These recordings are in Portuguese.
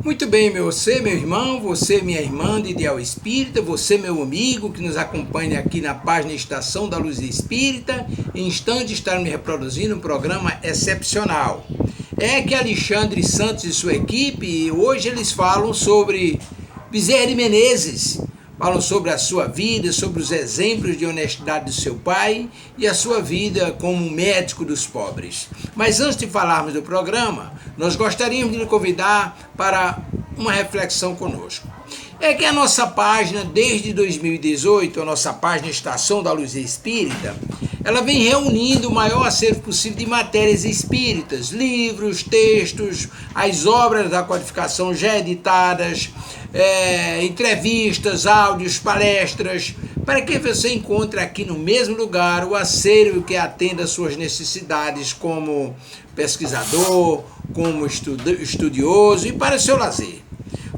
Muito bem, você, meu irmão, você, minha irmã de Ideal Espírita, você, meu amigo, que nos acompanha aqui na página Estação da Luz Espírita. Em instantes estaremos reproduzindo um programa excepcional. É que Alexandre Santos e sua equipe, hoje eles falam sobre Bezerra de Menezes, falam sobre a sua vida, sobre os exemplos de honestidade do seu pai e a sua vida como médico dos pobres. Mas antes de falarmos do programa, nós gostaríamos de lhe convidar para uma reflexão conosco. É que a nossa página, desde 2018, a nossa página Estação da Luz Espírita, ela vem reunindo o maior acervo possível de matérias espíritas, livros, textos, as obras da codificação já editadas, entrevistas, áudios, palestras, para que você encontre aqui no mesmo lugar o acervo que atenda às suas necessidades como pesquisador, como estudioso e para o seu lazer.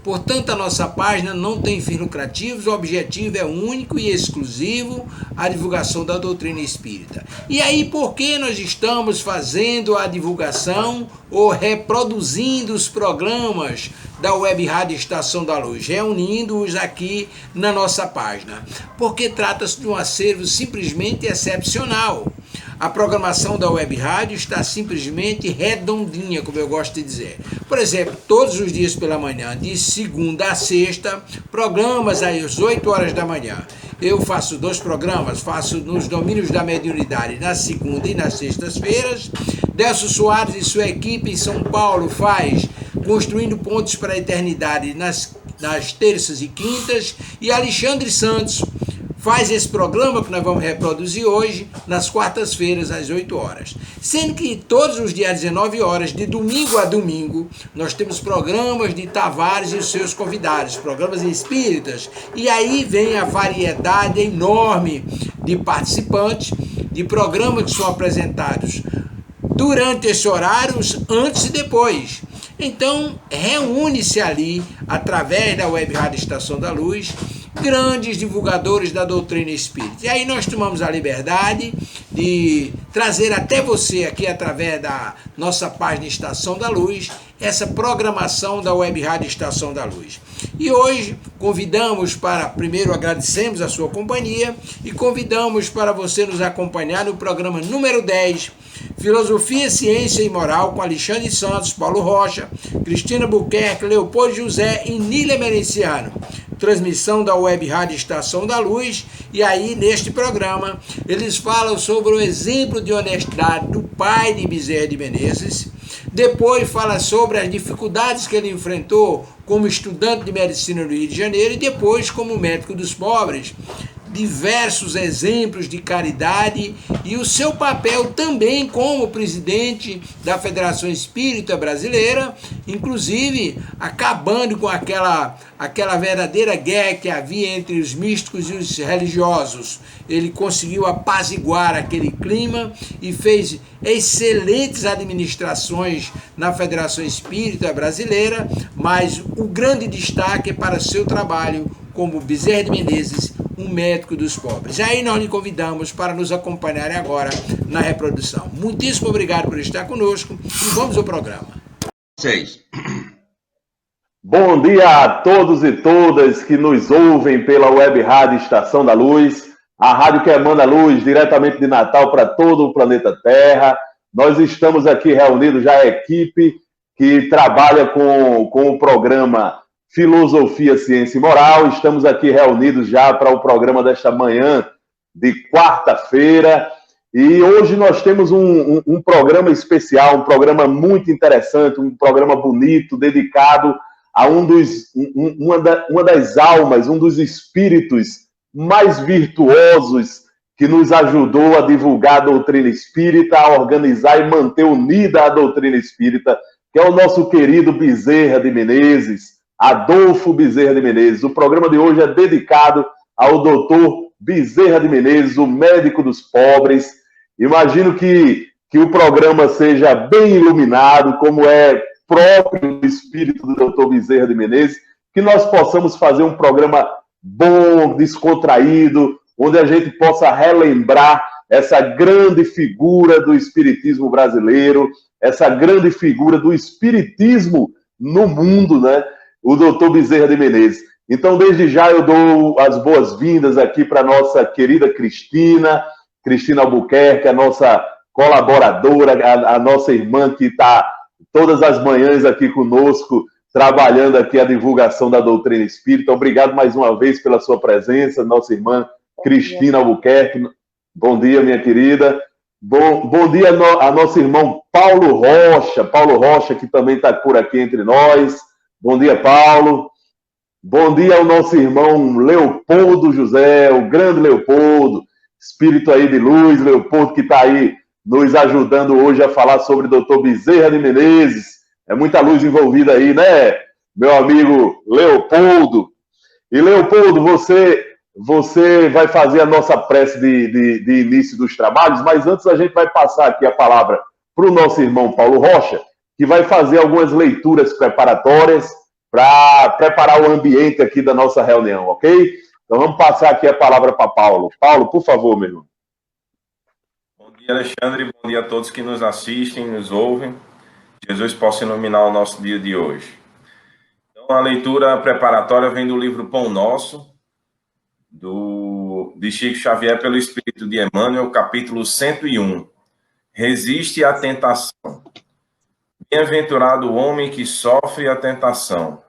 Portanto, a nossa página não tem fins lucrativos, o objetivo é único e exclusivo, a divulgação da doutrina espírita. E aí, por que nós estamos fazendo a divulgação ou reproduzindo os programas da Web Rádio Estação da Luz, reunindo-os aqui na nossa página? Porque trata-se de um acervo simplesmente excepcional. A programação da Web Rádio está simplesmente redondinha, como eu gosto de dizer. Por exemplo, todos os dias pela manhã, de segunda a sexta, programas às 8 horas da manhã. Eu faço 2 programas, faço nos domínios da mediunidade na segunda e nas sextas-feiras. Delcio Soares e sua equipe em São Paulo faz Construindo Pontos para a Eternidade nas terças e quintas. E Alexandre Santos faz esse programa que nós vamos reproduzir hoje, nas quartas-feiras, às 8 horas. Sendo que todos os dias, às 19 horas, de domingo a domingo, nós temos programas de Tavares e os seus convidados, programas espíritas. E aí vem a variedade enorme de participantes, de programas que são apresentados durante esses horários, antes e depois. Então, reúne-se ali, através da Web Rádio Estação da Luz, grandes divulgadores da doutrina espírita. E aí nós tomamos a liberdade de trazer até você aqui, através da nossa página Estação da Luz, essa programação da Web Rádio Estação da Luz. E hoje convidamos para, primeiro agradecemos a sua companhia e convidamos para você nos acompanhar no programa número 10, Filosofia, Ciência e Moral, com Alexandre Santos, Paulo Rocha, Cristina Buquerque, Leopoldo José e Nília Merenciano. Transmissão da Web Rádio Estação da Luz. E aí, neste programa, eles falam sobre o exemplo de honestidade do pai de Bezerra de Menezes. Depois fala sobre as dificuldades que ele enfrentou como estudante de medicina no Rio de Janeiro e depois como médico dos pobres. Diversos exemplos de caridade e o seu papel também como presidente da Federação Espírita Brasileira, inclusive acabando com aquela verdadeira guerra que havia entre os místicos e os religiosos. Ele conseguiu apaziguar aquele clima e fez excelentes administrações na Federação Espírita Brasileira, mas o grande destaque é para seu trabalho como Bezerra de Menezes, um médico dos pobres. E aí nós lhe convidamos para nos acompanhar agora na reprodução. Muitíssimo obrigado por estar conosco e vamos ao programa. Bom dia a todos e todas que nos ouvem pela Web Rádio Estação da Luz, a rádio que emana luz diretamente de Natal para todo o planeta Terra. Nós estamos aqui reunidos já a equipe que trabalha com o programa Filosofia, Ciência e Moral. Estamos aqui reunidos já para o programa desta manhã de quarta-feira. E hoje nós temos um programa especial, um programa muito interessante, um programa bonito, dedicado a uma das almas, um dos espíritos mais virtuosos que nos ajudou a divulgar a doutrina espírita, a organizar e manter unida a doutrina espírita, que é o nosso querido Bezerra de Menezes, Adolfo Bezerra de Menezes. O programa de hoje é dedicado ao doutor Bezerra de Menezes, o médico dos pobres. Imagino que o programa seja bem iluminado, como é próprio do espírito do doutor Bezerra de Menezes, que nós possamos fazer um programa bom, descontraído, onde a gente possa relembrar essa grande figura do espiritismo brasileiro, essa grande figura do espiritismo no mundo, né? O doutor Bezerra de Menezes. Então, desde já, eu dou as boas-vindas aqui para a nossa querida Cristina Albuquerque, a nossa colaboradora, a nossa irmã que está todas as manhãs aqui conosco, trabalhando aqui a divulgação da doutrina espírita. Obrigado mais uma vez pela sua presença, nossa irmã Cristina Albuquerque. Bom dia, minha querida. Bom dia a nosso irmão Paulo Rocha, que também está por aqui entre nós. Bom dia, Paulo. Bom dia ao nosso irmão Leopoldo José, o grande Leopoldo, espírito aí de luz, Leopoldo, que está aí nos ajudando hoje a falar sobre o doutor Bezerra de Menezes. É muita luz envolvida aí, né, meu amigo Leopoldo? E, Leopoldo, você vai fazer a nossa prece de início dos trabalhos, mas antes a gente vai passar aqui a palavra para o nosso irmão Paulo Rocha, que vai fazer algumas leituras preparatórias para preparar o ambiente aqui da nossa reunião, ok? Então vamos passar aqui a palavra para Paulo. Paulo, por favor, meu irmão. Bom dia, Alexandre. Bom dia a todos que nos assistem, nos ouvem. Jesus possa iluminar o nosso dia de hoje. Então, a leitura preparatória vem do livro Pão Nosso, de Chico Xavier pelo Espírito de Emmanuel, capítulo 101. Resiste à tentação. Bem-aventurado o homem que sofre a tentação.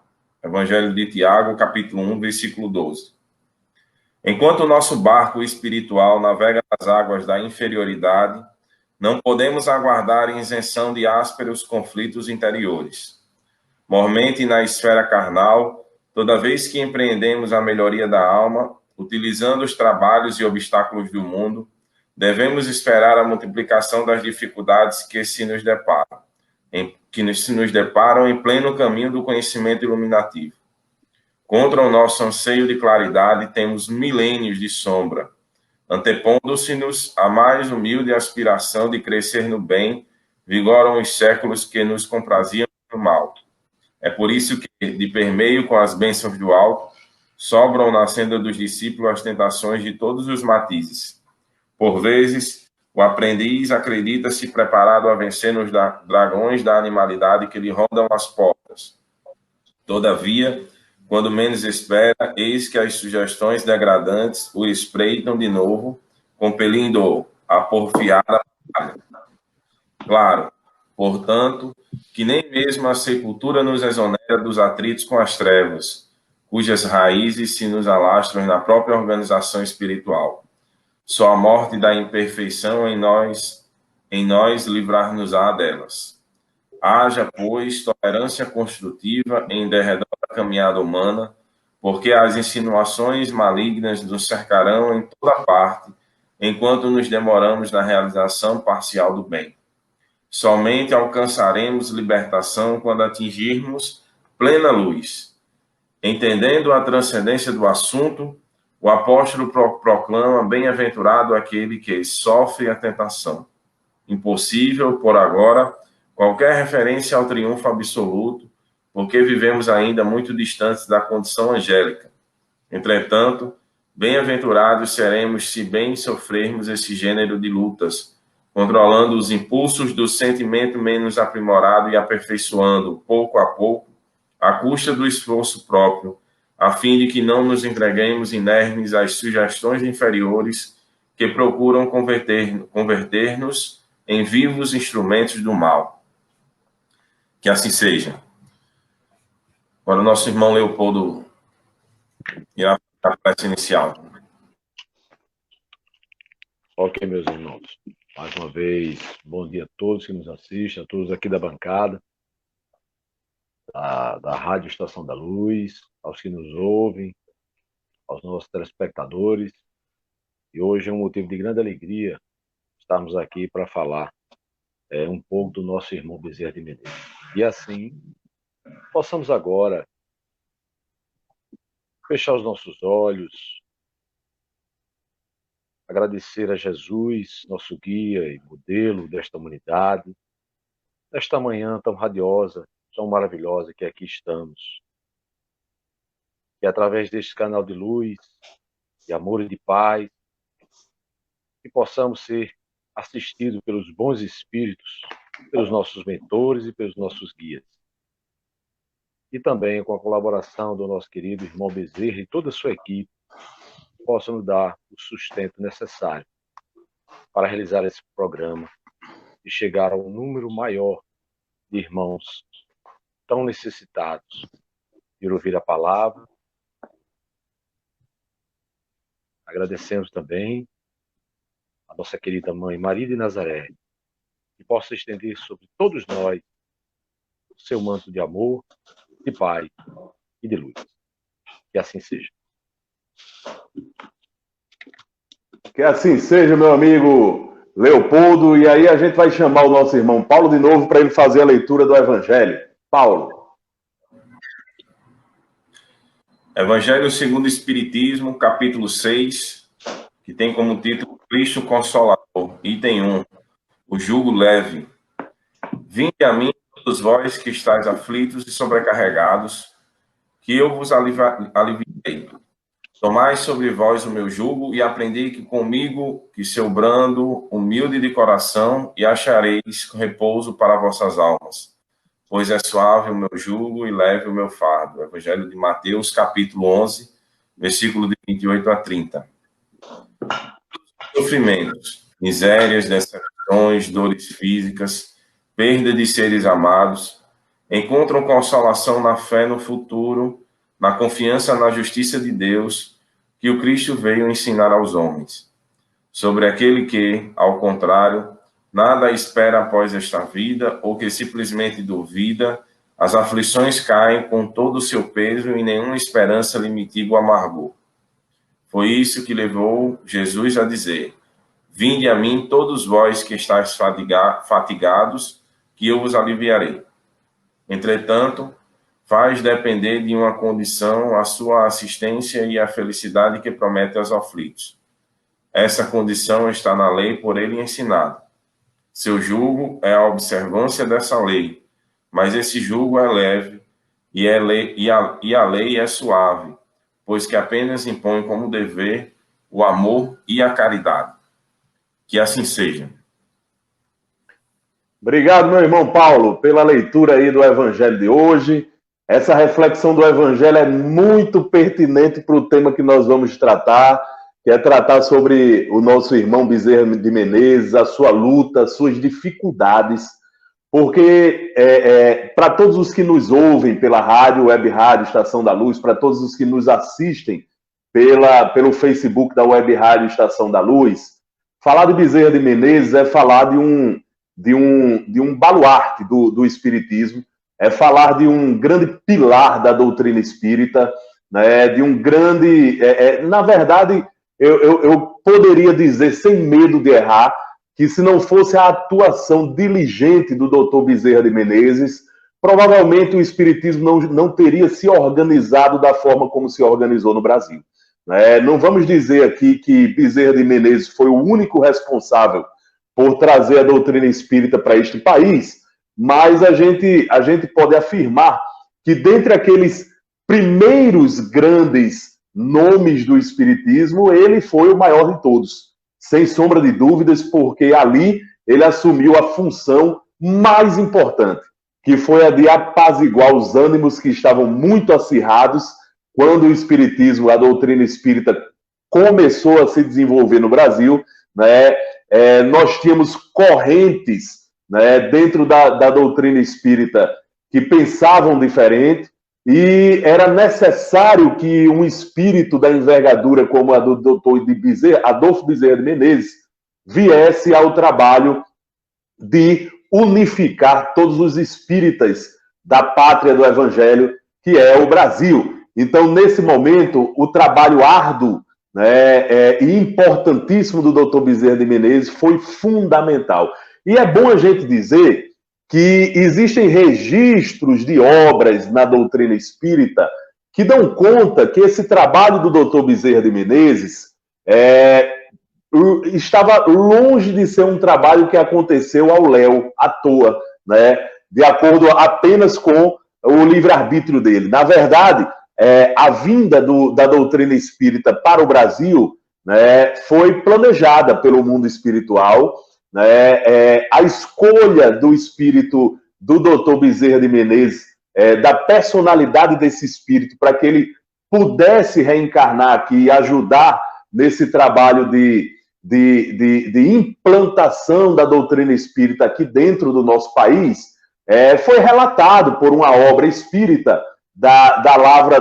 Evangelho de Tiago, capítulo 1, versículo 12. Enquanto o nosso barco espiritual navega nas águas da inferioridade, não podemos aguardar isenção de ásperos conflitos interiores. Mormente na esfera carnal, toda vez que empreendemos a melhoria da alma, utilizando os trabalhos e obstáculos do mundo, devemos esperar a multiplicação das dificuldades que se nos deparam em pleno caminho do conhecimento iluminativo. Contra o nosso anseio de claridade, temos milênios de sombra, antepondo-se-nos a mais humilde aspiração de crescer no bem, vigoram os séculos que nos compraziam no mal. É por isso que, de permeio com as bênçãos do alto, sobram na senda dos discípulos as tentações de todos os matizes. Por vezes, o aprendiz acredita-se preparado a vencer nos dragões da animalidade que lhe rondam as portas. Todavia, quando menos espera, eis que as sugestões degradantes o espreitam de novo, compelindo-o a porfiar a batalha. Claro, portanto, que nem mesmo a sepultura nos exonera dos atritos com as trevas, cujas raízes se nos alastram na própria organização espiritual. Só a morte da imperfeição em nós livrar-nos-á delas. Haja, pois, tolerância construtiva em derredor da caminhada humana, porque as insinuações malignas nos cercarão em toda parte, enquanto nos demoramos na realização parcial do bem. Somente alcançaremos libertação quando atingirmos plena luz. Entendendo a transcendência do assunto, o apóstolo proclama bem-aventurado aquele que sofre a tentação. Impossível, por agora, qualquer referência ao triunfo absoluto, porque vivemos ainda muito distantes da condição angélica. Entretanto, bem-aventurados seremos se bem sofrermos esse gênero de lutas, controlando os impulsos do sentimento menos aprimorado e aperfeiçoando, pouco a pouco, à custa do esforço próprio, a fim de que não nos entreguemos inermes às sugestões inferiores que procuram converter-nos em vivos instrumentos do mal. Que assim seja. Agora o nosso irmão Leopoldo irá fazer a prece inicial. Ok, meus irmãos. Mais uma vez, bom dia a todos que nos assistem, a todos aqui da bancada, da Rádio Estação da Luz, aos que nos ouvem, aos nossos telespectadores. E hoje é um motivo de grande alegria estarmos aqui para falar um pouco do nosso irmão Bezerra de Menezes. E assim, possamos agora fechar os nossos olhos, agradecer a Jesus, nosso guia e modelo desta humanidade, nesta manhã tão radiosa, tão maravilhosa que aqui estamos. E através deste canal de luz, de amor e de paz, que que possamos ser assistidos pelos bons espíritos, pelos nossos mentores e pelos nossos guias. E também com a colaboração do nosso querido irmão Bezerra e toda a sua equipe, possam nos dar o sustento necessário para realizar esse programa e chegar a um número maior de irmãos tão necessitados de ouvir a palavra. Agradecemos também a nossa querida mãe Maria de Nazaré, que possa estender sobre todos nós o seu manto de amor, de paz e de luz. Que assim seja. Que assim seja, meu amigo Leopoldo. E aí a gente vai chamar o nosso irmão Paulo de novo para ele fazer a leitura do Evangelho. Paulo. Evangelho segundo o Espiritismo, capítulo 6, que tem como título Cristo Consolador. Item 1. O jugo leve. Vinde a mim, todos vós que estáis aflitos e sobrecarregados, que eu vos aliviarei. Tomai sobre vós o meu jugo e aprendei que comigo, que seu brando, humilde de coração, e achareis repouso para vossas almas. Pois é suave o meu jugo e leve o meu fardo. Evangelho de Mateus, capítulo 11, versículo de 28 a 30. Sofrimentos, misérias, decepções, dores físicas, perda de seres amados, encontram consolação na fé no futuro, na confiança na justiça de Deus, que o Cristo veio ensinar aos homens. Sobre aquele que, ao contrário, nada espera após esta vida, ou que simplesmente duvida, as aflições caem com todo o seu peso e nenhuma esperança lhe mitiga o amargor. Foi isso que levou Jesus a dizer: Vinde a mim todos vós que estáis fatigados, que eu vos aliviarei. Entretanto, faz depender de uma condição a sua assistência e a felicidade que promete aos aflitos. Essa condição está na lei por ele ensinada. Seu jugo é a observância dessa lei, mas esse jugo é leve e a lei é suave, pois que apenas impõe como dever o amor e a caridade. Que assim seja. Obrigado, meu irmão Paulo, pela leitura aí do Evangelho de hoje. Essa reflexão do Evangelho é muito pertinente para o tema que nós vamos tratar, que é tratar sobre o nosso irmão Bezerra de Menezes, a sua luta, as suas dificuldades, porque para todos os que nos ouvem pela rádio, Web Rádio Estação da Luz, para todos os que nos assistem pelo Facebook da Web Rádio Estação da Luz, falar de Bezerra de Menezes é falar de um baluarte do Espiritismo, é falar de um grande pilar da doutrina espírita, né, de um grande... na verdade, eu poderia dizer, sem medo de errar, que se não fosse a atuação diligente do Dr. Bezerra de Menezes, provavelmente o Espiritismo não teria se organizado da forma como se organizou no Brasil. Não vamos dizer aqui que Bezerra de Menezes foi o único responsável por trazer a doutrina espírita para este país, mas a gente pode afirmar que dentre aqueles primeiros grandes nomes do espiritismo, ele foi o maior de todos, sem sombra de dúvidas, porque ali ele assumiu a função mais importante, que foi a de apaziguar os ânimos que estavam muito acirrados quando o espiritismo, a doutrina espírita, começou a se desenvolver no Brasil, né? Nós tínhamos correntes, né, dentro da doutrina espírita que pensavam diferente, e era necessário que um espírito da envergadura como a do doutor Adolfo Bezerra de Menezes viesse ao trabalho de unificar todos os espíritas da pátria do Evangelho, que é o Brasil. Então, nesse momento, o trabalho árduo, né, e importantíssimo do doutor Bezerra de Menezes foi fundamental. E é bom a gente dizer que existem registros de obras na doutrina espírita que dão conta que esse trabalho do doutor Bezerra de Menezes estava longe de ser um trabalho que aconteceu ao léu, à toa, né, de acordo apenas com o livre-arbítrio dele. Na verdade, a vinda da doutrina espírita para o Brasil, né, foi planejada pelo mundo espiritual, né, a escolha do espírito do Dr. Bezerra de Menezes, da personalidade desse espírito, para que ele pudesse reencarnar aqui e ajudar nesse trabalho de implantação da doutrina espírita aqui dentro do nosso país, foi relatado por uma obra espírita da lavra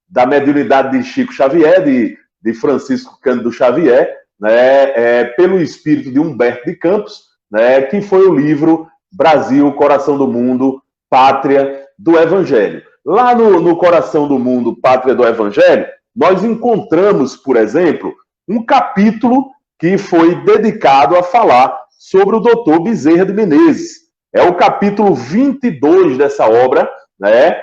da mediunidade de Chico Xavier, de Francisco Cândido Xavier, né, pelo espírito de Humberto de Campos, né, que foi o livro Brasil, Coração do Mundo, Pátria do Evangelho. Lá no Coração do Mundo, Pátria do Evangelho, nós encontramos, por exemplo, um capítulo que foi dedicado a falar sobre o Dr. Bezerra de Menezes. É o capítulo 22 dessa obra, né?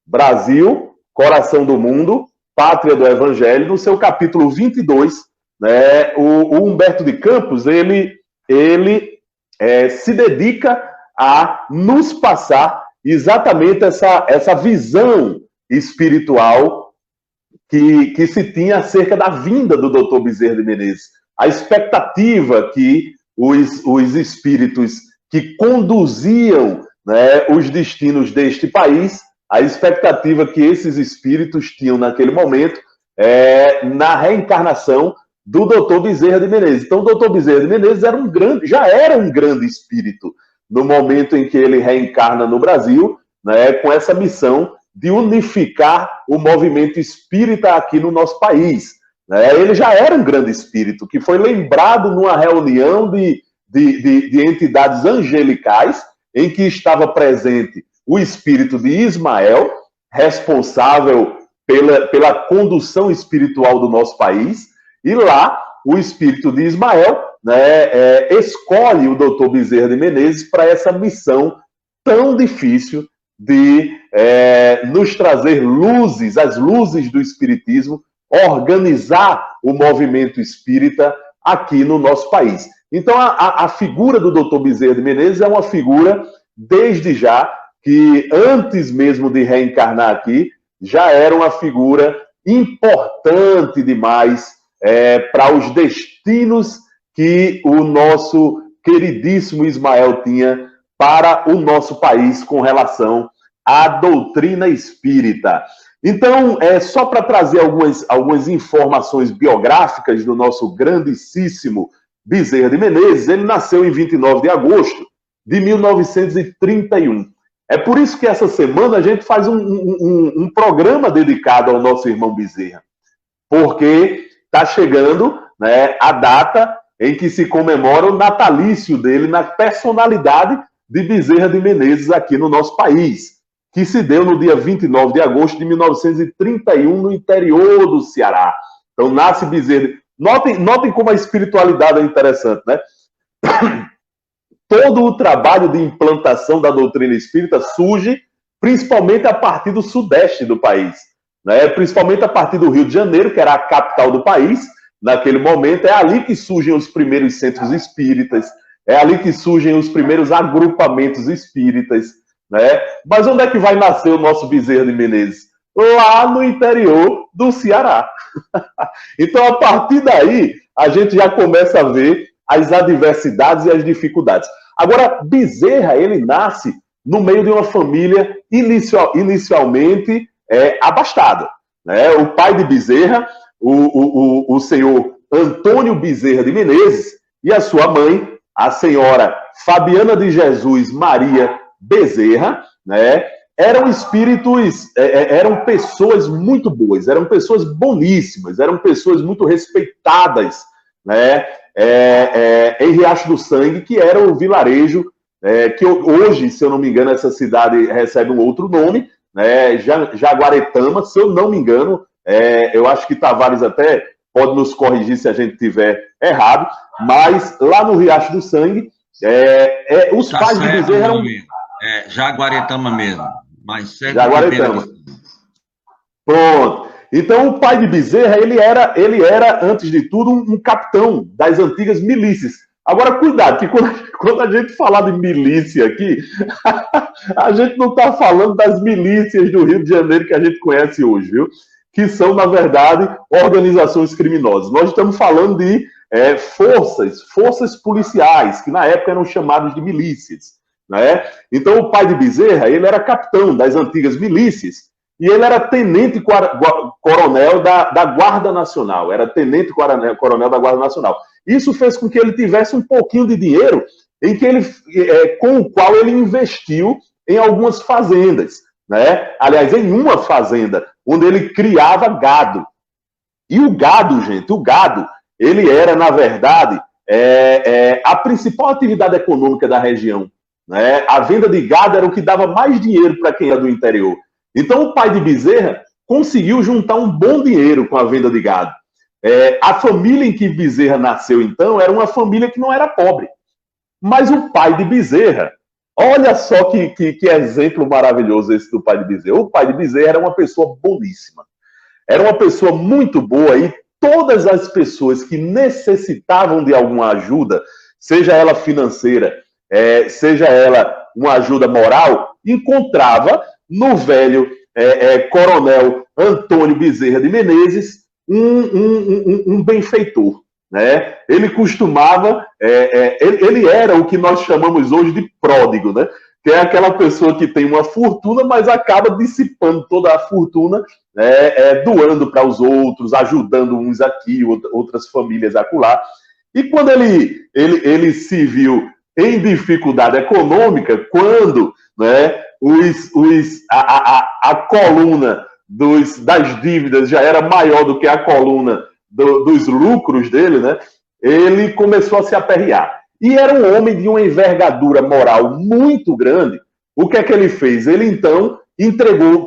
Brasil, Coração do Mundo, Pátria do Evangelho. No seu capítulo 22, né, o Humberto de Campos, ele se dedica a nos passar exatamente essa visão espiritual que se tinha acerca da vinda do Dr. Bezerra de Menezes. A expectativa que os espíritos que conduziam, né, os destinos deste país, a expectativa que esses espíritos tinham naquele momento na reencarnação do Dr. Bezerra de Menezes. Então, o Dr. Bezerra de Menezes já era um grande espírito no momento em que ele reencarna no Brasil, né, com essa missão de unificar o movimento espírita aqui no nosso país. Ele já era um grande espírito, que foi lembrado numa reunião de entidades angelicais, em que estava presente o espírito de Ismael, responsável pela condução espiritual do nosso país, e lá o espírito de Ismael, né, escolhe o Dr. Bezerra de Menezes para essa missão tão difícil de nos trazer luzes, as luzes do Espiritismo, organizar o movimento espírita aqui no nosso país. Então, a figura do Dr. Bezerra de Menezes é uma figura, desde já, que antes mesmo de reencarnar aqui, já era uma figura importante demais para os destinos que o nosso queridíssimo Ismael tinha para o nosso país com relação à doutrina espírita. Então, só para trazer algumas informações biográficas do nosso grandíssimo Bezerra de Menezes, ele nasceu em 29 de agosto de 1931. É por isso que essa semana a gente faz um programa dedicado ao nosso irmão Bezerra, porque está chegando, né, a data em que se comemora o natalício dele na personalidade de Bezerra de Menezes aqui no nosso país, que se deu no dia 29 de agosto de 1931, no interior do Ceará. Então, nasce Bezerra. Notem como a espiritualidade é interessante, né? Todo o trabalho de implantação da doutrina espírita surge principalmente a partir do sudeste do país, né? Principalmente a partir do Rio de Janeiro, que era a capital do país. Naquele momento, é ali que surgem os primeiros centros espíritas, é ali que surgem os primeiros agrupamentos espíritas, né? Mas onde é que vai nascer o nosso Bezerra de Menezes? Lá no interior do Ceará. Então, a partir daí, a gente já começa a ver as adversidades e as dificuldades. Agora, Bezerra, ele nasce no meio de uma família inicialmente abastada, né? O pai de Bezerra, o senhor Antônio Bezerra de Menezes, e a sua mãe, a senhora Fabiana de Jesus Maria Bezerra, né? Eram espíritos, eram pessoas muito boas, eram pessoas boníssimas, eram pessoas muito respeitadas, né? Em Riacho do Sangue, que era o vilarejo, que hoje, se eu não me engano, essa cidade recebe um outro nome, né? Jaguaretama, se eu não me engano, eu acho que Tavares até pode nos corrigir se a gente tiver errado, mas lá no Riacho do Sangue, os pais de Bezerra eram... Jaguaretama mesmo. Mas Jaguaretama. Pronto. Então, o pai de Bezerra, ele era, antes de tudo, um capitão das antigas milícias. Agora, cuidado, que quando a gente falar de milícia aqui, a gente não está falando das milícias do Rio de Janeiro que a gente conhece hoje, viu? que são, na verdade, organizações criminosas. Nós estamos falando de forças policiais, que na época eram chamadas de milícias, né? Então, o pai de Bezerra, ele era capitão das antigas milícias, e ele era tenente-coronel da Guarda Nacional, era tenente-coronel da Guarda Nacional. Isso fez com que ele tivesse um pouquinho de dinheiro com o qual ele investiu em algumas fazendas, né? Aliás, em uma fazenda, onde ele criava gado. E o gado, gente, ele era, na verdade, a principal atividade econômica da região, né? A venda de gado era o que dava mais dinheiro para quem era do interior. Então, o pai de Bezerra conseguiu juntar um bom dinheiro com a venda de gado. A família em que Bezerra nasceu, então, era uma família que não era pobre. Mas o pai de Bezerra, olha só que exemplo maravilhoso esse do pai de Bezerra. O pai de Bezerra era uma pessoa boníssima. Era uma pessoa muito boa e todas as pessoas que necessitavam de alguma ajuda, seja ela financeira, seja ela uma ajuda moral, encontrava no velho coronel Antônio Bezerra de Menezes um benfeitor, né? Ele costumava, ele era o que nós chamamos hoje de pródigo, né? Que é aquela pessoa que tem uma fortuna, mas acaba dissipando toda a fortuna, doando para os outros, ajudando uns aqui, outras famílias acolá. E quando ele se viu em dificuldade econômica, quando, né, a coluna das dívidas já era maior do que a coluna dos lucros dele, né, ele começou a se aperrear. E era um homem de uma envergadura moral muito grande. O que é que ele fez? Ele, então,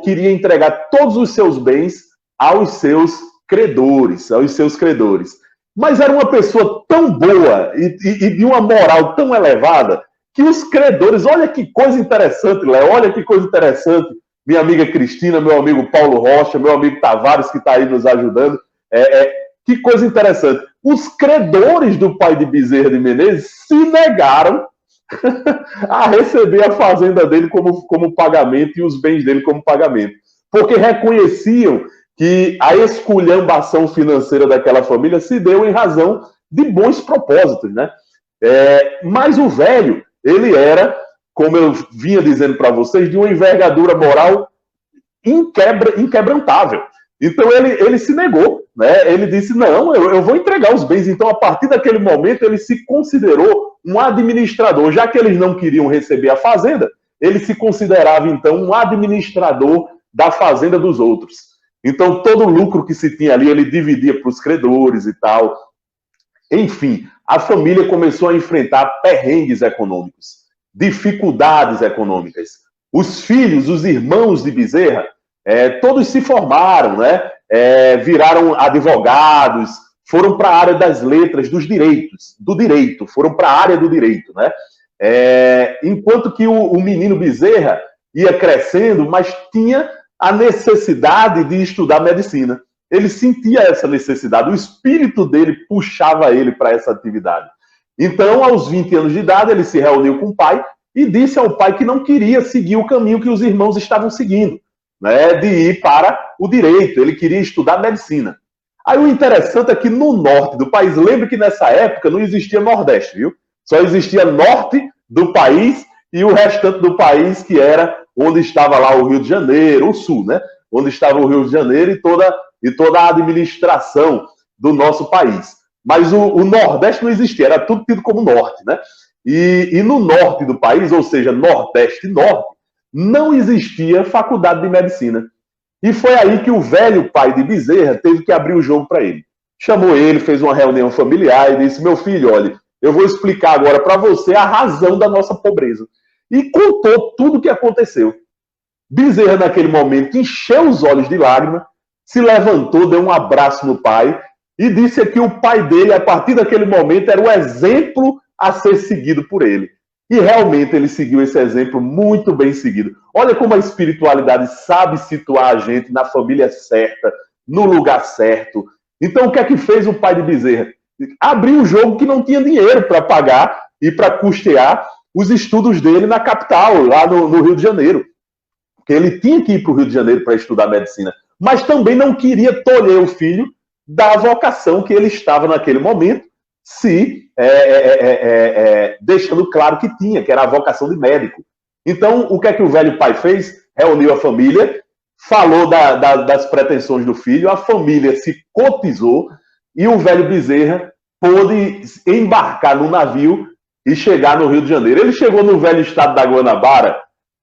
queria entregar todos os seus bens aos seus credores. Mas era uma pessoa tão boa e de uma moral tão elevada que os credores, olha que coisa interessante, Léo, olha que coisa interessante, minha amiga Cristina, meu amigo Paulo Rocha, meu amigo Tavares, que está aí nos ajudando, que coisa interessante. Os credores do pai de Bezerra de Menezes se negaram a receber a fazenda dele como pagamento e os bens dele como pagamento, porque reconheciam que a esculhambação financeira daquela família se deu em razão de bons propósitos, né? Mas o velho, ele era, como eu vinha dizendo para vocês, de uma envergadura moral inquebrantável. Então ele se negou, né? Ele disse, não, eu vou entregar os bens. Então, a partir daquele momento, ele se considerou um administrador. Já que eles não queriam receber a fazenda, ele se considerava, então, um administrador da fazenda dos outros. Então, todo o lucro que se tinha ali, ele dividia para os credores e tal. Enfim, a família começou a enfrentar perrengues econômicos, dificuldades econômicas. Os filhos, os irmãos de Bezerra, todos se formaram, né? Viraram advogados, foram para a área das letras, do direito, foram para a área do direito, né? Enquanto que o menino Bezerra ia crescendo, mas tinha a necessidade de estudar medicina. Ele sentia essa necessidade, o espírito dele puxava ele para essa atividade. Então, aos 20 anos de idade, ele se reuniu com o pai e disse ao pai que não queria seguir o caminho que os irmãos estavam seguindo, né, de ir para o direito, ele queria estudar medicina. Aí o interessante é que no norte do país, lembre que nessa época não existia Nordeste, viu? Só existia norte do país e o restante do país, que era onde estava lá o Rio de Janeiro, o sul, né? Onde estava o Rio de Janeiro e toda a administração do nosso país. Mas o Nordeste não existia, era tudo tido como norte, né? E no norte do país, ou seja, Nordeste e Norte, não existia faculdade de medicina. E foi aí que o velho pai de Bezerra teve que abrir o jogo para ele. Chamou ele, fez uma reunião familiar e disse, meu filho, olha, eu vou explicar agora para você a razão da nossa pobreza. E contou tudo o que aconteceu. Bezerra, naquele momento, encheu os olhos de lágrima, se levantou, deu um abraço no pai e disse que o pai dele, a partir daquele momento, era o exemplo a ser seguido por ele. E realmente ele seguiu esse exemplo muito bem seguido. Olha como a espiritualidade sabe situar a gente na família certa, no lugar certo. Então, o que é que fez o pai de Bezerra? Abriu um jogo que não tinha dinheiro para pagar e para custear os estudos dele na capital, lá no Rio de Janeiro. Porque ele tinha que ir para o Rio de Janeiro para estudar medicina. mas também não queria tolher o filho da vocação que ele estava naquele momento, se deixando claro que tinha, que era a vocação de médico. Então, o que é que o velho pai fez? Reuniu a família, falou das pretensões do filho, a família se cotizou e o velho Bezerra pôde embarcar no navio e chegar no Rio de Janeiro. Ele chegou no velho estado da Guanabara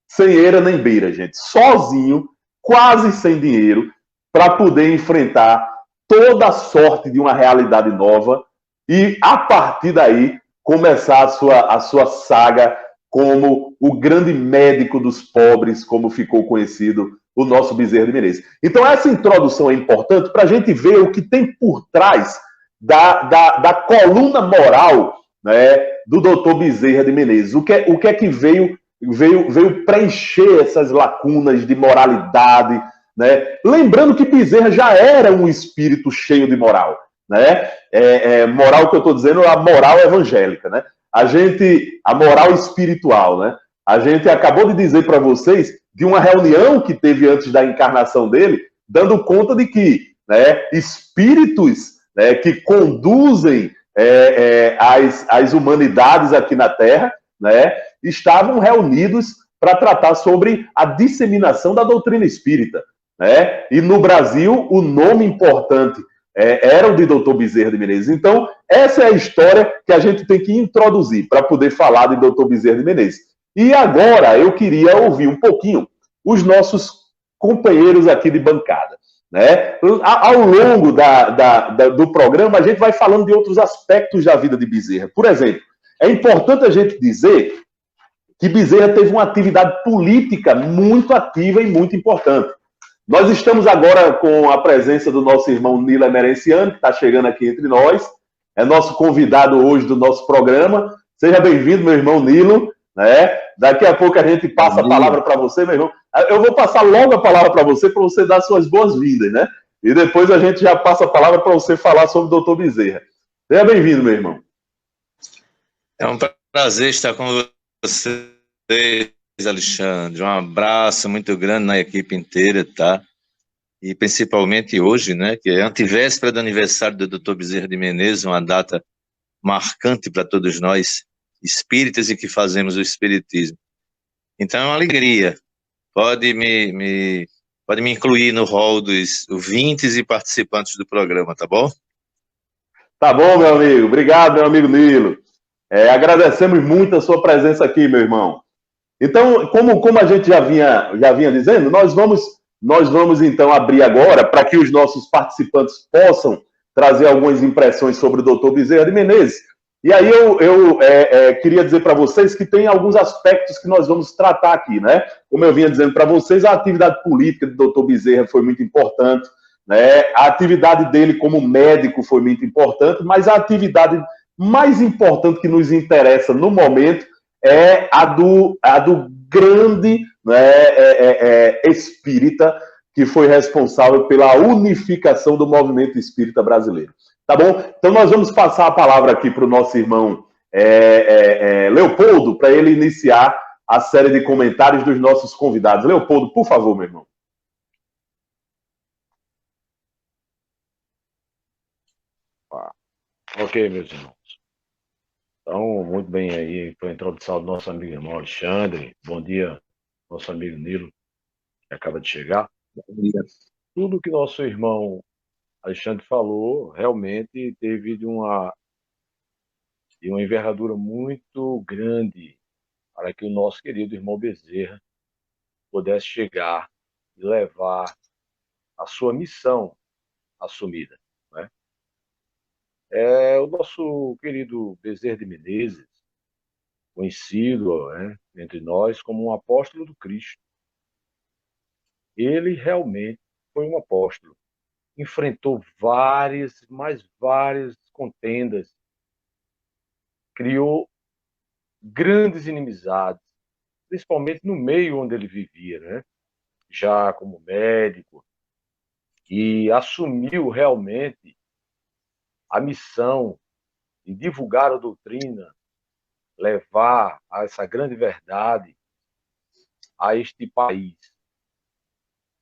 sem eira nem beira, gente, sozinho, quase sem dinheiro, para poder enfrentar toda a sorte de uma realidade nova e, a partir daí, começar a sua saga como o grande médico dos pobres, como ficou conhecido o nosso Bezerra de Menezes. Então, essa introdução é importante para a gente ver o que tem por trás da coluna moral, né, do doutor Bezerra de Menezes. O que é que veio preencher essas lacunas de moralidade, né? Lembrando que Bezerra já era um espírito cheio de moral, né? Moral que eu estou dizendo é a moral evangélica, né? A moral espiritual, né? A gente acabou de dizer para vocês de uma reunião que teve antes da encarnação dele, dando conta de que, né, espíritos, né, que conduzem as humanidades aqui na Terra, né, estavam reunidos para tratar sobre a disseminação da doutrina espírita, né? E no Brasil, o nome importante era o de Dr. Bezerra de Menezes. Então, essa é a história que a gente tem que introduzir para poder falar de Dr. Bezerra de Menezes. E agora eu queria ouvir um pouquinho os nossos companheiros aqui de bancada, né? Ao longo do programa, a gente vai falando de outros aspectos da vida de Bezerra. Por exemplo, é importante a gente dizer que Bezerra teve uma atividade política muito ativa e muito importante. Nós estamos agora com a presença do nosso irmão Nilo Emerenciano, que está chegando aqui entre nós. É nosso convidado hoje do nosso programa. Seja bem-vindo, meu irmão Nilo, né? Daqui a pouco a gente passa a palavra para você, meu irmão. Eu vou passar logo a palavra para você dar suas boas-vindas, né? E depois a gente já passa a palavra para você falar sobre o doutor Bezerra. Seja bem-vindo, meu irmão. É um prazer estar com vocês, Alexandre. Um abraço muito grande na equipe inteira, tá? E principalmente hoje, né, que é antivéspera do aniversário do Dr. Bezerra de Menezes, uma data marcante para todos nós, espíritas e que fazemos o espiritismo. Então é uma alegria. Pode me incluir no rol dos ouvintes e participantes do programa, tá bom? Tá bom, meu amigo. Obrigado, meu amigo Nilo. Agradecemos muito a sua presença aqui, meu irmão. Então, como a gente já vinha dizendo, nós vamos então abrir agora para que os nossos participantes possam trazer algumas impressões sobre o doutor Bezerra de Menezes. E aí eu queria dizer para vocês que tem alguns aspectos que nós vamos tratar aqui, né? Como eu vinha dizendo para vocês, a atividade política do doutor Bezerra foi muito importante, né? A atividade dele como médico foi muito importante, mas a atividade mais importante que nos interessa no momento é a do grande, né, espírita que foi responsável pela unificação do movimento espírita brasileiro. Tá bom? Então nós vamos passar a palavra aqui para o nosso irmão Leopoldo, para ele iniciar a série de comentários dos nossos convidados. Leopoldo, por favor, meu irmão. Ok, meus irmãos. Então, muito bem aí, para a introdução do nosso amigo irmão Alexandre. Bom dia, nosso amigo Nilo, que acaba de chegar. Bom dia. Tudo que nosso irmão Alexandre falou realmente teve de uma envergadura muito grande para que o nosso querido irmão Bezerra pudesse chegar e levar a sua missão assumida, né? O nosso querido Bezerra de Menezes, conhecido, né, entre nós como um apóstolo do Cristo. Ele realmente foi um apóstolo. Enfrentou várias contendas. Criou grandes inimizades, principalmente no meio onde ele vivia, né? Já como médico. E assumiu realmente a missão de divulgar a doutrina, levar essa grande verdade a este país.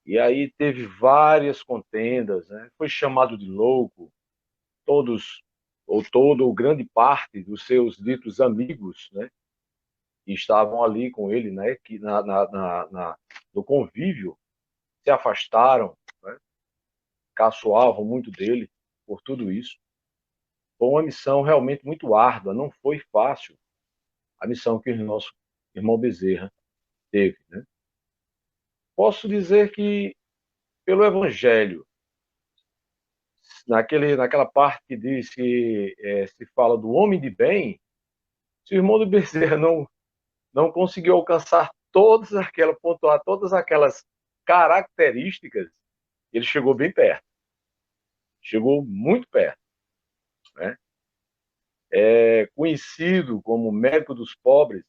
E aí teve várias contendas, né? Foi chamado de louco, todos, ou todo, ou grande parte dos seus ditos amigos, né? Que estavam ali com ele, né? Que no convívio, se afastaram, né? Caçoavam muito dele por tudo isso. Foi uma missão realmente muito árdua, não foi fácil a missão que o nosso irmão Bezerra teve, né? Posso dizer que, pelo Evangelho, naquela parte que diz que se fala do homem de bem, se o irmão de Bezerra não conseguiu alcançar pontuar todas aquelas características, ele chegou bem perto, chegou muito perto, né? É conhecido como médico dos pobres.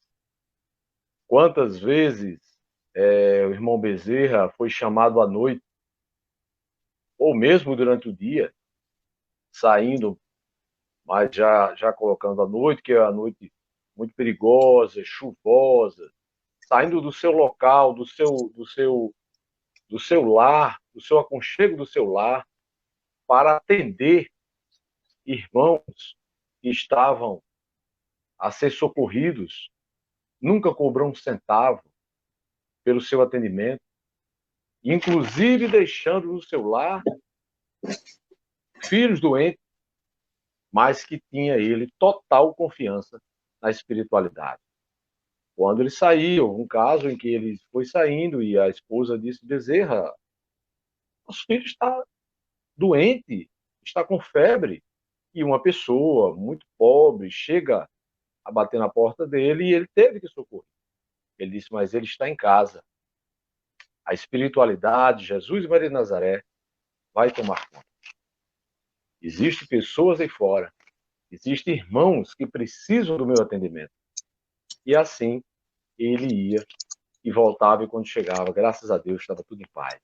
Quantas vezes o irmão Bezerra foi chamado à noite, ou mesmo durante o dia, saindo, mas já colocando a noite, que é a noite muito perigosa, chuvosa, saindo do seu local, do seu lar, do seu aconchego do seu lar, para atender irmãos que estavam a ser socorridos, nunca cobrou um centavo pelo seu atendimento, inclusive deixando no seu lar filhos doentes, mas que tinha ele total confiança na espiritualidade. Quando ele saiu, um caso em que ele foi saindo e a esposa disse: Bezerra, nosso filho está doente, está com febre. E uma pessoa muito pobre chega a bater na porta dele e ele teve que socorrer. Ele disse: mas ele está em casa. A espiritualidade, Jesus e Maria de Nazaré, vai tomar conta. Existem pessoas aí fora, existem irmãos que precisam do meu atendimento. E assim ele ia e voltava, e quando chegava, graças a Deus, estava tudo em paz.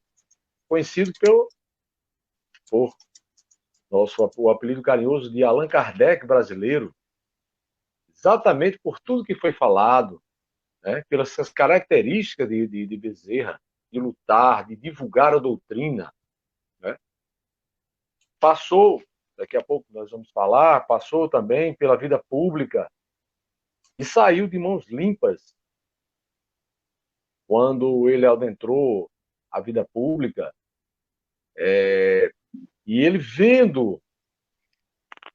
Conhecido por o apelido carinhoso de Allan Kardec brasileiro, exatamente por tudo que foi falado, né, pelas suas características de Bezerra, de lutar, de divulgar a doutrina. Né? Passou, daqui a pouco nós vamos falar, passou também pela vida pública e saiu de mãos limpas. Quando ele adentrou a vida pública, e ele vendo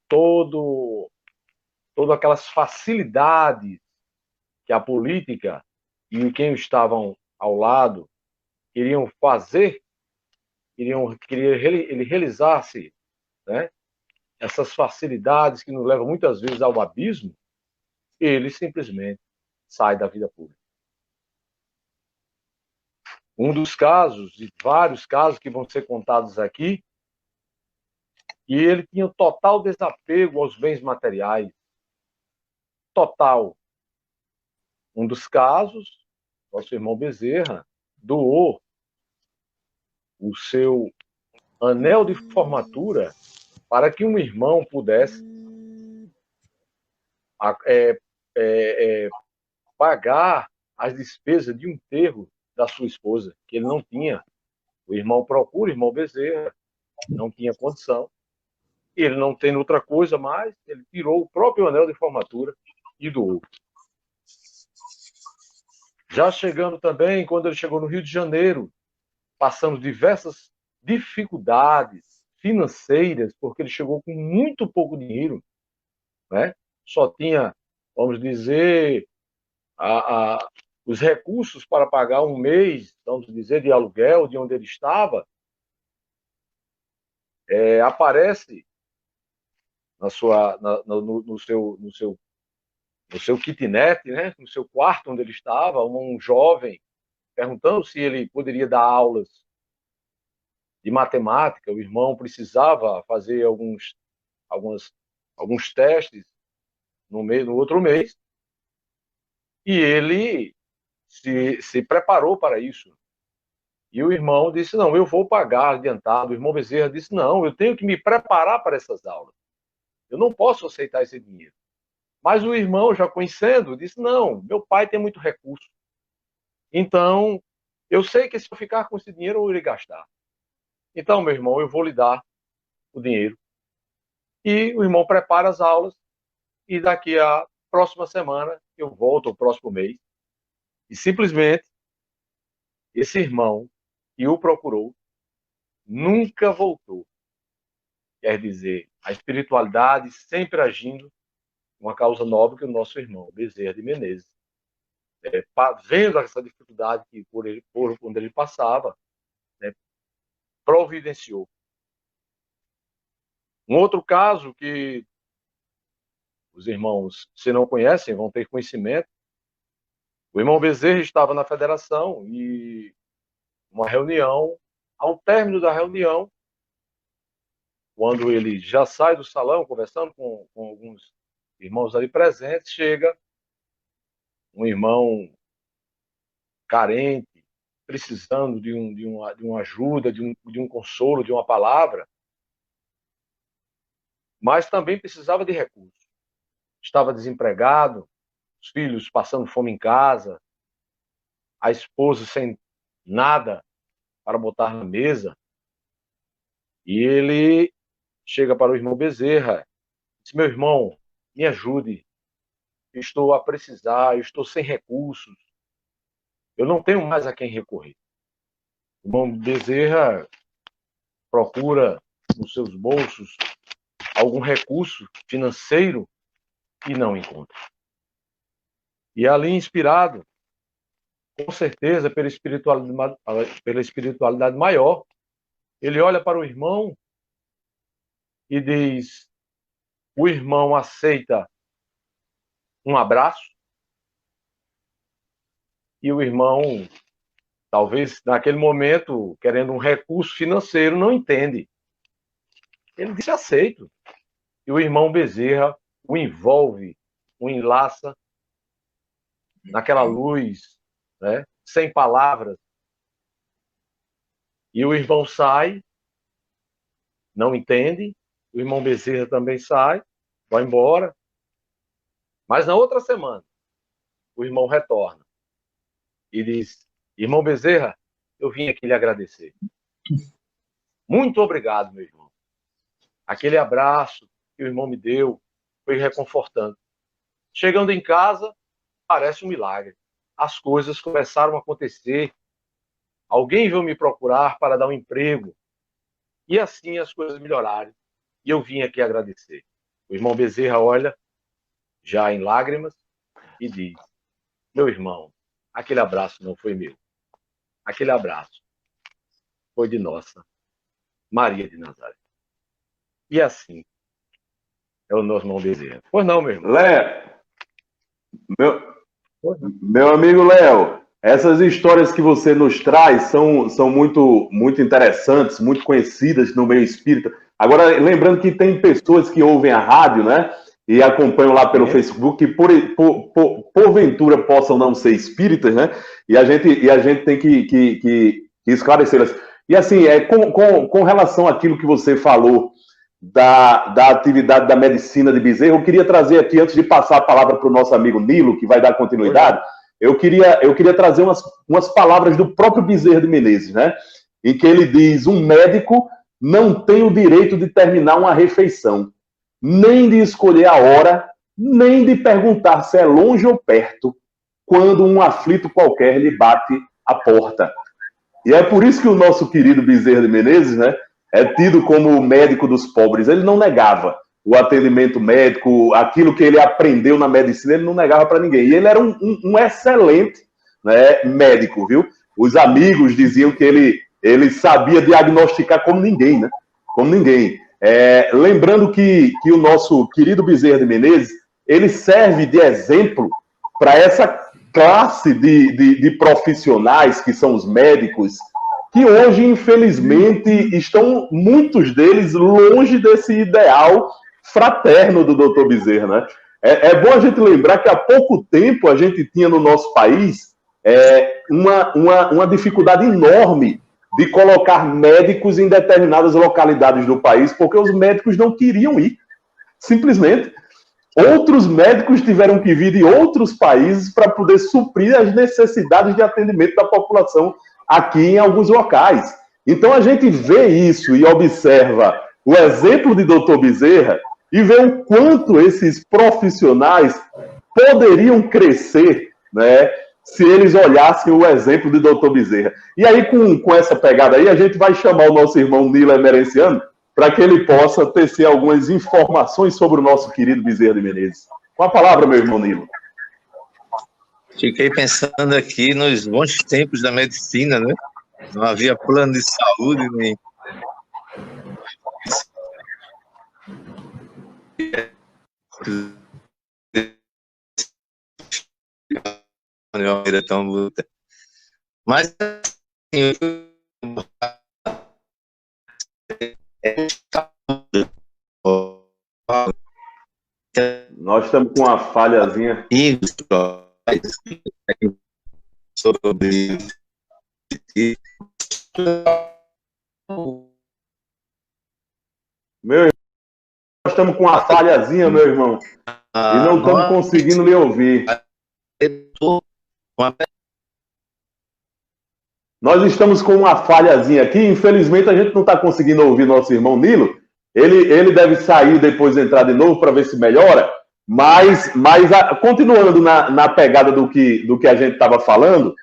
todas aquelas facilidades que a política e quem estavam ao lado queriam fazer, queria ele realizasse, né, essas facilidades que nos levam muitas vezes ao abismo, ele simplesmente sai da vida pública. Um dos casos, e vários casos que vão ser contados aqui, e ele tinha um total desapego aos bens materiais. Total. Um dos casos, nosso irmão Bezerra doou o seu anel de formatura para que um irmão pudesse pagar as despesas de um enterro da sua esposa, que ele não tinha. O irmão procura, o irmão Bezerra, não tinha condição. Ele não tendo outra coisa mais, ele tirou o próprio anel de formatura e doou. Já chegando também, quando ele chegou no Rio de Janeiro, passando diversas dificuldades financeiras, porque ele chegou com muito pouco dinheiro, né? Só tinha, vamos dizer, os recursos para pagar um mês, vamos dizer, de aluguel de onde ele estava. Aparece no seu kitnet, né? No seu quarto onde ele estava, um jovem perguntando se ele poderia dar aulas de matemática. O irmão precisava fazer alguns testes no outro mês, e ele se preparou para isso. E o irmão disse: não, eu vou pagar adiantado. O irmão Bezerra disse: não, eu tenho que me preparar para essas aulas. Eu não posso aceitar esse dinheiro. Mas o irmão, já conhecendo, disse: não, meu pai tem muito recurso. Então, Eu sei que se eu ficar com esse dinheiro, eu irei gastar. Então, meu irmão, eu vou lhe dar o dinheiro. E o irmão prepara as aulas, e daqui a próxima semana eu volto, o próximo mês, e simplesmente esse irmão que o procurou nunca voltou. Quer dizer, a espiritualidade sempre agindo uma causa nobre que o nosso irmão Bezerra de Menezes, vendo essa dificuldade que por onde ele passava, providenciou. Um outro caso que os irmãos, se não conhecem, vão ter conhecimento. O irmão Bezerra estava na federação e uma reunião, ao término da reunião, quando ele já sai do salão, conversando com alguns irmãos ali presentes, chega um irmão carente, precisando de uma ajuda, de um consolo, de uma palavra, mas também precisava de recursos. Estava desempregado, os filhos passando fome em casa, a esposa sem nada para botar na mesa. E ele chega para o irmão Bezerra, diz: meu irmão, me ajude, estou a precisar, eu estou sem recursos, eu não tenho mais a quem recorrer. O irmão Bezerra procura nos seus bolsos algum recurso financeiro e não encontra. E ali, inspirado, com certeza, pela espiritualidade maior, ele olha para o irmão e diz: o irmão aceita um abraço, e o irmão, talvez naquele momento, querendo um recurso financeiro, não entende. Ele diz: aceito. E o irmão Bezerra o envolve, o enlaça naquela luz, né, sem palavras. E o irmão sai, não entende, o irmão Bezerra também sai, vai embora. Mas na outra semana, o irmão retorna e diz: irmão Bezerra, eu vim aqui lhe agradecer. Muito obrigado, meu irmão. Aquele abraço que o irmão me deu foi reconfortante. Chegando em casa, parece um milagre. As coisas começaram a acontecer. Alguém veio me procurar para dar um emprego. E assim as coisas melhoraram. E eu vim aqui agradecer. O irmão Bezerra olha, já em lágrimas, e diz: meu irmão, aquele abraço não foi meu. Aquele abraço foi de nossa Maria de Nazaré. E assim é o nosso irmão Bezerra. Pois não, meu irmão. Léo, meu amigo Léo, essas histórias que você nos traz são muito, muito interessantes, muito conhecidas no meio espírita. Agora, lembrando que tem pessoas que ouvem a rádio, né? E acompanham lá pelo Facebook, que porventura possam não ser espíritas, né? E a gente tem que esclarecê-las. E assim, com relação àquilo que você falou da atividade da medicina de Bezerra, eu queria trazer aqui, antes de passar a palavra para o nosso amigo Nilo, que vai dar continuidade, eu queria trazer umas palavras do próprio Bezerra de Menezes, né? Em que ele diz: um médico não tem o direito de terminar uma refeição, nem de escolher a hora, nem de perguntar se é longe ou perto, quando um aflito qualquer lhe bate a porta. E é por isso que o nosso querido Bezerra de Menezes, né, é tido como o médico dos pobres. Ele não negava o atendimento médico, aquilo que ele aprendeu na medicina, ele não negava para ninguém. E ele era um excelente, né, médico, viu? Os amigos diziam que ele sabia diagnosticar como ninguém, né? Como ninguém. Lembrando que o nosso querido Bezerra de Menezes, ele serve de exemplo para essa classe de profissionais que são os médicos, que hoje, infelizmente, estão, muitos deles, longe desse ideal fraterno do Dr. Bezerra, né? É bom a gente lembrar que há pouco tempo a gente tinha no nosso país uma dificuldade enorme de colocar médicos em determinadas localidades do país, porque os médicos não queriam ir, simplesmente. Outros médicos tiveram que vir de outros países para poder suprir as necessidades de atendimento da população aqui em alguns locais. Então a gente vê isso e observa o exemplo de Dr. Bezerra e vê o quanto esses profissionais poderiam crescer, né, se eles olhassem o exemplo de Dr. Bezerra. E aí, com essa pegada aí, a gente vai chamar o nosso irmão Nilo Emerenciano para que ele possa tecer algumas informações sobre o nosso querido Bezerra de Menezes. Com a palavra, meu irmão Nilo. Fiquei pensando aqui nos bons tempos da medicina, né? Não havia plano de saúde, nem... tão luta. Mas assim, nós estamos com uma falhazinha sobre meu irmão, nós estamos com uma falhazinha, meu irmão, e não estamos conseguindo lhe ouvir. Nós estamos com uma falhazinha aqui, infelizmente a gente não está conseguindo ouvir nosso irmão Nilo. Ele deve sair depois entrar de novo para ver se melhora, mas continuando na pegada do que a gente estava falando,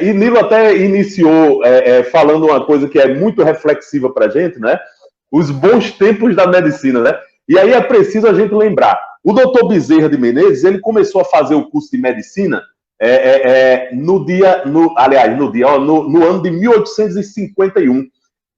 e Nilo até iniciou falando uma coisa que é muito reflexiva para a gente, né? Os bons tempos da medicina, né? E aí é preciso a gente lembrar, o doutor Bezerra de Menezes, ele começou a fazer o curso de medicina no ano de 1851.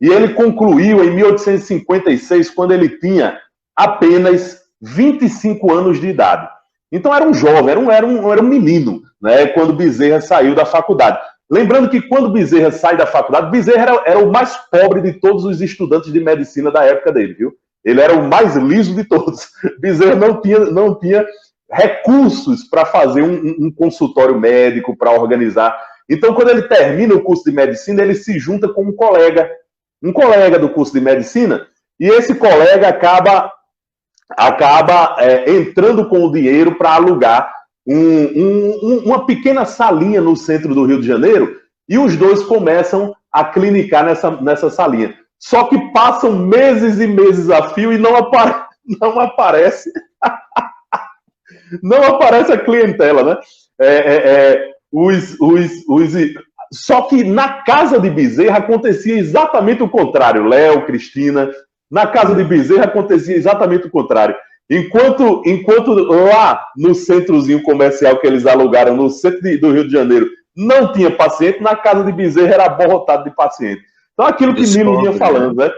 E ele concluiu em 1856, quando ele tinha apenas 25 anos de idade. Então era um jovem, era um menino, né, quando Bezerra saiu da faculdade. Lembrando que quando Bezerra sai da faculdade, Bezerra era o mais pobre de todos os estudantes de medicina da época dele, viu? Ele era o mais liso de todos. Bezerra não tinha recursos para fazer um consultório médico, para organizar. Então, quando ele termina o curso de medicina, ele se junta com um colega do curso de medicina, e esse colega acaba entrando com o dinheiro para alugar uma pequena salinha no centro do Rio de Janeiro, e os dois começam a clinicar nessa salinha. Só que passam meses e meses a fio e não aparece não aparece a clientela, né? Só que na casa de Bezerra acontecia exatamente o contrário. Léo, Cristina, na casa de Bezerra acontecia exatamente o contrário. Enquanto lá no centrozinho comercial que eles alugaram no centro do Rio de Janeiro não tinha paciente, na casa de Bezerra era abarrotado de paciente. Então aquilo que Nilo vinha falando, né?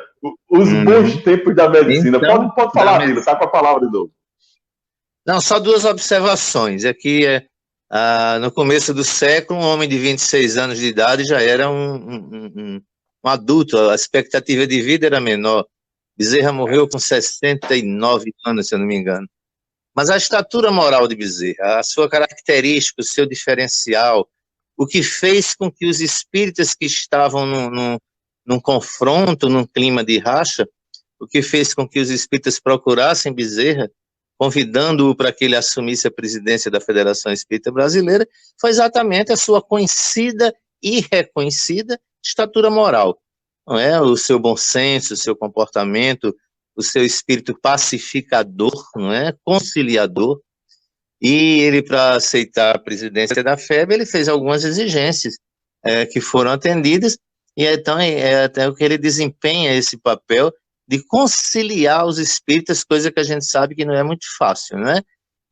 Os bons tempos da medicina. Então, pode falar, Nilo, está com a palavra de novo. Não, só duas observações. Aqui, no começo do século, um homem de 26 anos de idade já era um adulto, a expectativa de vida era menor. Bezerra morreu com 69 anos, se eu não me engano. Mas a estatura moral de Bezerra, a sua característica, o seu diferencial, o que fez com que os espíritas que estavam num confronto, num clima de racha, o que fez com que os espíritas procurassem Bezerra, convidando-o para que ele assumisse a presidência da Federação Espírita Brasileira, foi exatamente a sua conhecida e reconhecida estatura moral. Não é? O seu bom senso, o seu comportamento, o seu espírito pacificador, não é? Conciliador. E ele, para aceitar a presidência da FEB, ele fez algumas exigências que foram atendidas, e então até o que ele desempenha esse papel de conciliar os espíritas, coisa que a gente sabe que não é muito fácil, não é?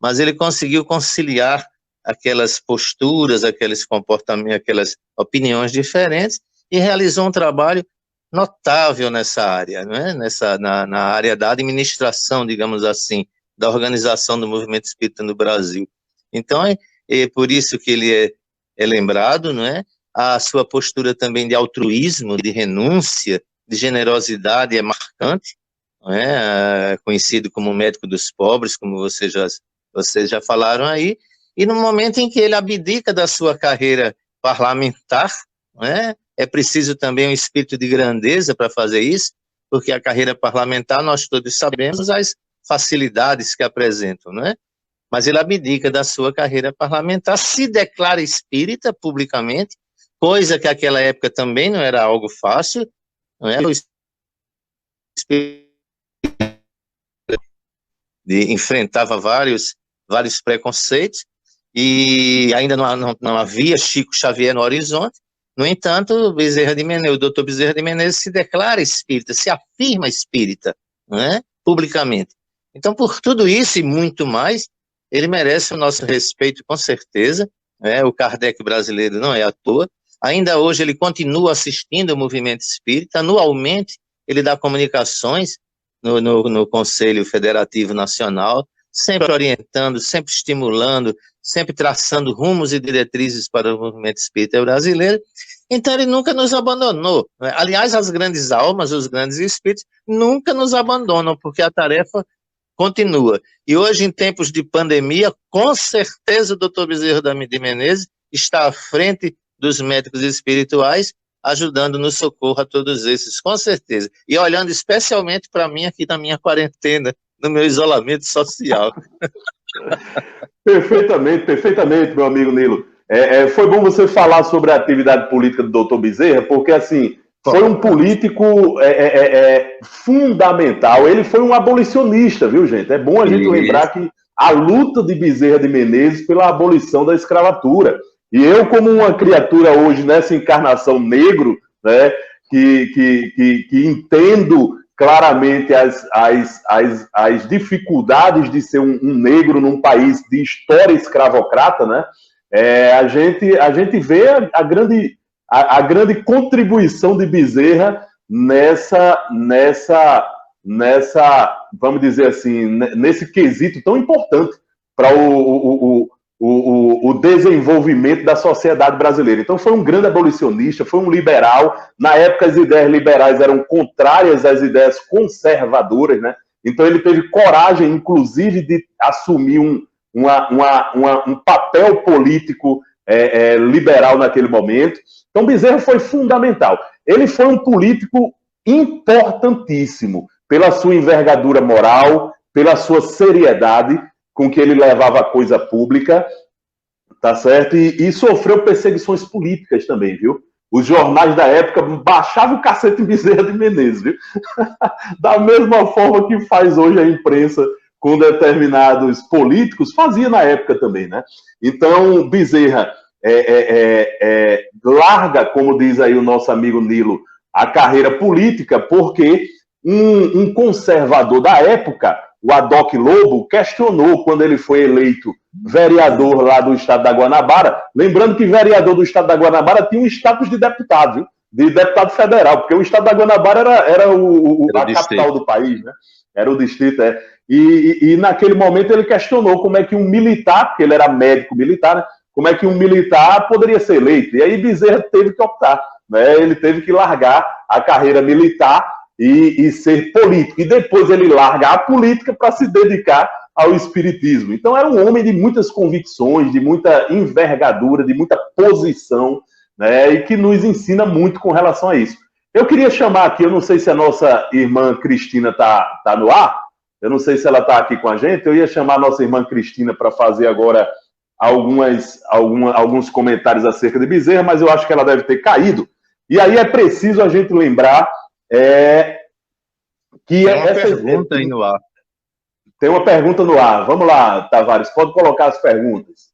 Mas ele conseguiu conciliar aquelas posturas, aqueles comportamentos, aquelas opiniões diferentes, e realizou um trabalho notável nessa área, não é? Na área da administração, digamos assim, da organização do movimento espírita no Brasil. Então, é por isso que ele é lembrado, não é? A sua postura também de altruísmo, de renúncia, de generosidade é marcante, não é? Conhecido como médico dos pobres, como vocês já falaram aí, e no momento em que ele abdica da sua carreira parlamentar, não é? É preciso também um espírito de grandeza para fazer isso, porque a carreira parlamentar, nós todos sabemos as facilidades que apresentam, não é? Mas ele abdica da sua carreira parlamentar, se declara espírita publicamente, coisa que naquela época também não era algo fácil, não é? Enfrentava vários preconceitos, e ainda não havia Chico Xavier no horizonte. No entanto, o doutor Bezerra de Menezes se declara espírita, se afirma espírita, não é? Publicamente. Então, por tudo isso e muito mais, ele merece o nosso respeito, com certeza, né? O Kardec brasileiro não é à toa. Ainda hoje ele continua assistindo o movimento espírita, anualmente ele dá comunicações no Conselho Federativo Nacional, sempre orientando, sempre estimulando, sempre traçando rumos e diretrizes para o movimento espírita brasileiro. Então ele nunca nos abandonou, né? Aliás, as grandes almas, os grandes espíritos, nunca nos abandonam, porque a tarefa continua. E hoje, em tempos de pandemia, com certeza o doutor Bezerra de Menezes está à frente dos médicos espirituais, ajudando no socorro a todos esses, com certeza. E olhando especialmente para mim aqui na minha quarentena, no meu isolamento social. Perfeitamente, meu amigo Nilo. Foi bom você falar sobre a atividade política do doutor Bezerra, porque, assim, foi um político fundamental. Ele foi um abolicionista, viu, gente? É bom a gente lembrar que a luta de Bezerra de Menezes pela abolição da escravatura. E eu, como uma criatura hoje nessa encarnação negro, né, que entendo claramente as dificuldades de ser um negro num país de história escravocrata, né? A gente vê a grande contribuição de Bezerra nessa, vamos dizer assim, nesse quesito tão importante para o desenvolvimento da sociedade brasileira. Então foi um grande abolicionista, foi um liberal. Na época as ideias liberais eram contrárias às ideias conservadoras, né? Então ele teve coragem, inclusive, de assumir um papel político liberal naquele momento. Então Bezerra foi fundamental. Ele foi um político importantíssimo pela sua envergadura moral, pela sua seriedade com que ele levava a coisa pública, tá certo? E sofreu perseguições políticas também, viu? Os jornais da época baixavam o cacete em Bezerra de Menezes, viu? Da mesma forma que faz hoje a imprensa com determinados políticos, fazia na época também, né? Então, Bezerra larga, como diz aí o nosso amigo Nilo, a carreira política, porque um conservador da época, o Adoc Lobo, questionou quando ele foi eleito vereador lá do estado da Guanabara, lembrando que vereador do estado da Guanabara tinha um status de deputado, viu? De deputado federal, porque o estado da Guanabara era a capital do país, né? Era o distrito, E naquele momento ele questionou como é que um militar, porque ele era médico militar, né? Como é que um militar poderia ser eleito? E aí Bezerra teve que optar, né? Ele teve que largar a carreira militar e ser político. E depois ele larga a política para se dedicar ao espiritismo. Então era um homem de muitas convicções, de muita envergadura, de muita posição, né? E que nos ensina muito com relação a isso. Eu queria chamar aqui, eu não sei se a nossa irmã Cristina está no ar, eu não sei se ela está aqui com a gente, eu ia chamar a nossa irmã Cristina para fazer agora alguns comentários acerca de Bezerra, mas eu acho que ela deve ter caído. E aí é preciso a gente lembrar que tem uma pergunta aí no ar. Tem uma pergunta no ar. Vamos lá, Tavares, pode colocar as perguntas.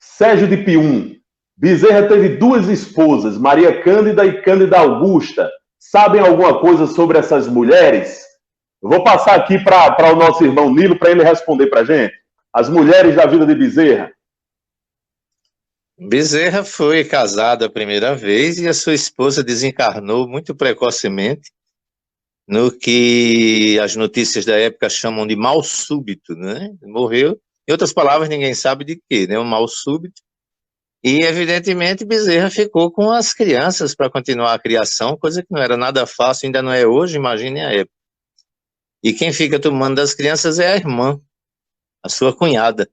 Sérgio de Pium. Bezerra teve 2 esposas, Maria Cândida e Cândida Augusta. Sabem alguma coisa sobre essas mulheres? Eu vou passar aqui para o nosso irmão Nilo, para ele responder para a gente. As mulheres da vida de Bezerra. Bezerra foi casado a primeira vez e a sua esposa desencarnou muito precocemente, no que as notícias da época chamam de mal súbito, né? Morreu, em outras palavras, ninguém sabe de quê, né? Um mal súbito. E, evidentemente, Bezerra ficou com as crianças para continuar a criação, coisa que não era nada fácil, ainda não é hoje, imagine a época. E quem fica tomando das crianças é a irmã, a sua cunhada.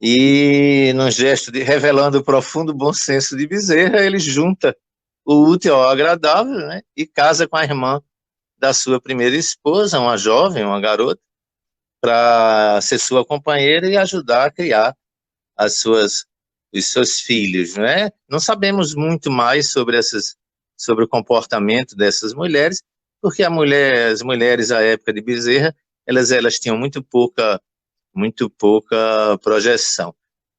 E, num gesto revelando o profundo bom senso de Bezerra, ele junta o útil ao agradável, né? E casa com a irmã da sua primeira esposa, uma jovem, uma garota, para ser sua companheira e ajudar a criar os seus filhos, não é? Não sabemos muito mais sobre o comportamento dessas mulheres, porque as mulheres à época de Bezerra, elas tinham muito pouca projeção.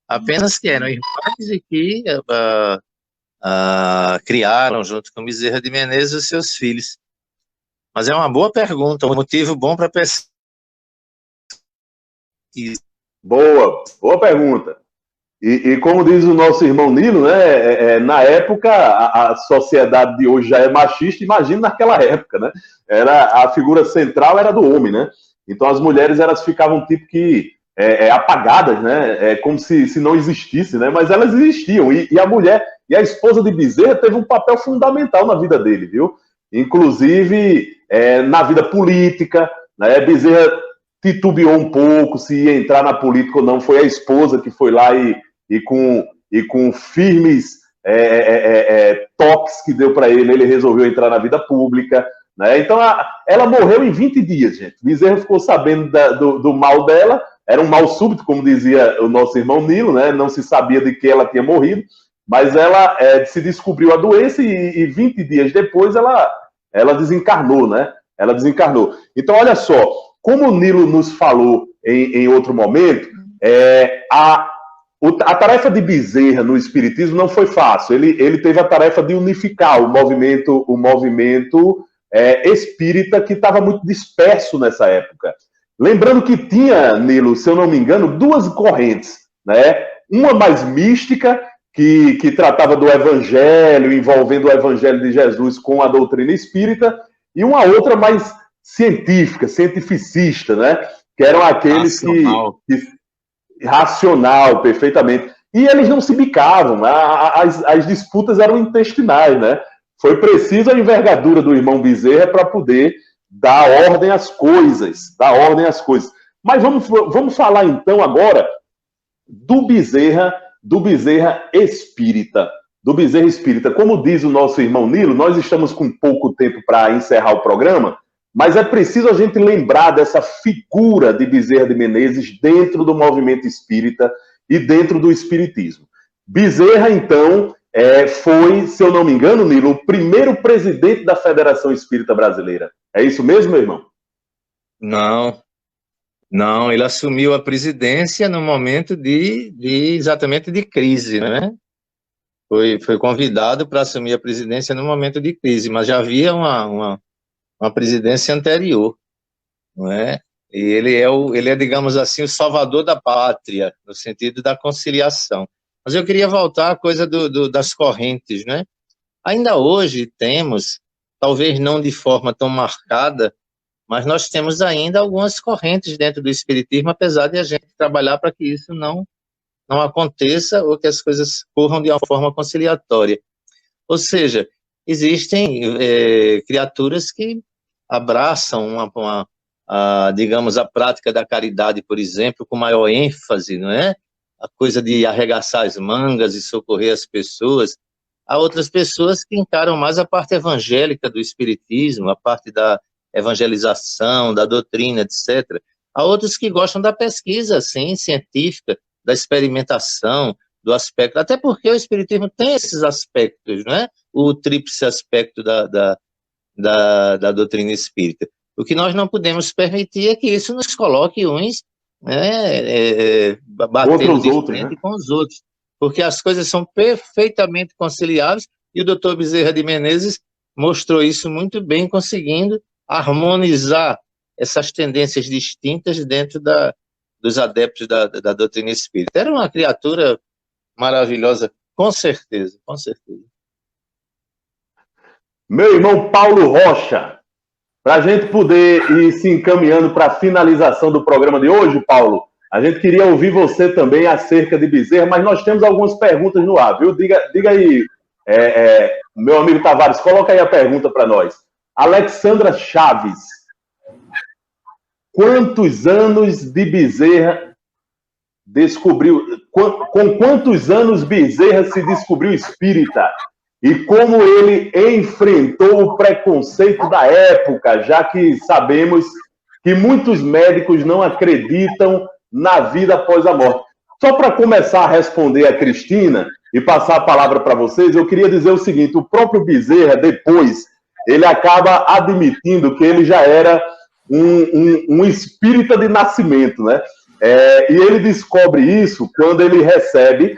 Apenas que eram irmãs e que criaram, junto com Bezerra de Menezes, os seus filhos. Mas é uma boa pergunta, um motivo bom para pesquisa. Boa pergunta. E como diz o nosso irmão Nilo, né, na época, a sociedade de hoje já é machista, imagina naquela época, né? A figura central era do homem, né? Então as mulheres elas ficavam tipo que apagadas, né? Como se não existisse, né? Mas elas existiam. E a mulher, e a esposa de Bezerra teve um papel fundamental na vida dele, viu? Inclusive na vida política, né? Bezerra titubeou um pouco se ia entrar na política ou não. Foi a esposa que foi lá e com firmes toques que deu para ele resolveu entrar na vida pública, né? Então ela morreu em 20 dias, gente. Bezerra ficou sabendo do mal dela, era um mal súbito, como dizia o nosso irmão Nilo, né? Não se sabia de que ela tinha morrido, mas ela se descobriu a doença e 20 dias depois ela desencarnou, né? Ela desencarnou. Então, olha só, como o Nilo nos falou em outro momento, a tarefa de Bezerra no Espiritismo não foi fácil. Ele teve a tarefa de unificar o movimento espírita que estava muito disperso nessa época. Lembrando que tinha, Nilo, se eu não me engano, duas correntes, né? Uma mais mística, que tratava do evangelho, envolvendo o evangelho de Jesus com a doutrina espírita, e uma outra mais científica, cientificista, né? Que eram aqueles racional, perfeitamente. E eles não se bicavam, as disputas eram intestinais, né? Foi preciso a envergadura do irmão Bezerra para poder dar ordem às coisas, Mas vamos falar então agora do Bezerra espírita. Como diz o nosso irmão Nilo, nós estamos com pouco tempo para encerrar o programa, mas é preciso a gente lembrar dessa figura de Bezerra de Menezes dentro do movimento espírita e dentro do espiritismo. Bezerra, então, foi, se eu não me engano, Nilo, o primeiro presidente da Federação Espírita Brasileira. É isso mesmo, meu irmão? Não, ele assumiu a presidência no momento exatamente de crise, né? Foi convidado para assumir a presidência no momento de crise, mas já havia uma presidência anterior, não é? E ele é, digamos assim, o salvador da pátria, no sentido da conciliação. Mas eu queria voltar à coisa das correntes, né? Ainda hoje temos, talvez não de forma tão marcada, mas nós temos ainda algumas correntes dentro do espiritismo, apesar de a gente trabalhar para que isso não aconteça ou que as coisas corram de uma forma conciliatória. Ou seja, existem criaturas que abraçam digamos, a prática da caridade, por exemplo, com maior ênfase, não é? A coisa de arregaçar as mangas e socorrer as pessoas. Há outras pessoas que encaram mais a parte evangélica do espiritismo, a parte da evangelização, da doutrina, etc. Há outros que gostam da pesquisa, assim, científica, da experimentação, do aspecto, até porque o espiritismo tem esses aspectos, não é? O tríplice aspecto da doutrina espírita. O que nós não podemos permitir é que isso nos coloque uns batendo de frente, né, com os outros, porque as coisas são perfeitamente conciliáveis e o doutor Bezerra de Menezes mostrou isso muito bem, conseguindo harmonizar essas tendências distintas dentro dos adeptos da doutrina espírita. Era uma criatura maravilhosa, com certeza, com certeza. Meu irmão Paulo Rocha, para a gente poder ir se encaminhando para a finalização do programa de hoje, Paulo, a gente queria ouvir você também acerca de Bezerra, mas nós temos algumas perguntas no ar, viu? Diga aí, meu amigo Tavares, coloca aí a pergunta para nós. Alexandra Chaves, quantos anos de Bezerra com quantos anos Bezerra se descobriu espírita? E como ele enfrentou o preconceito da época, já que sabemos que muitos médicos não acreditam na vida após a morte. Só para começar a responder a Cristina e passar a palavra para vocês, eu queria dizer o seguinte: o próprio Bezerra, depois, ele acaba admitindo que ele já era um espírita de nascimento, né? E ele descobre isso quando ele recebe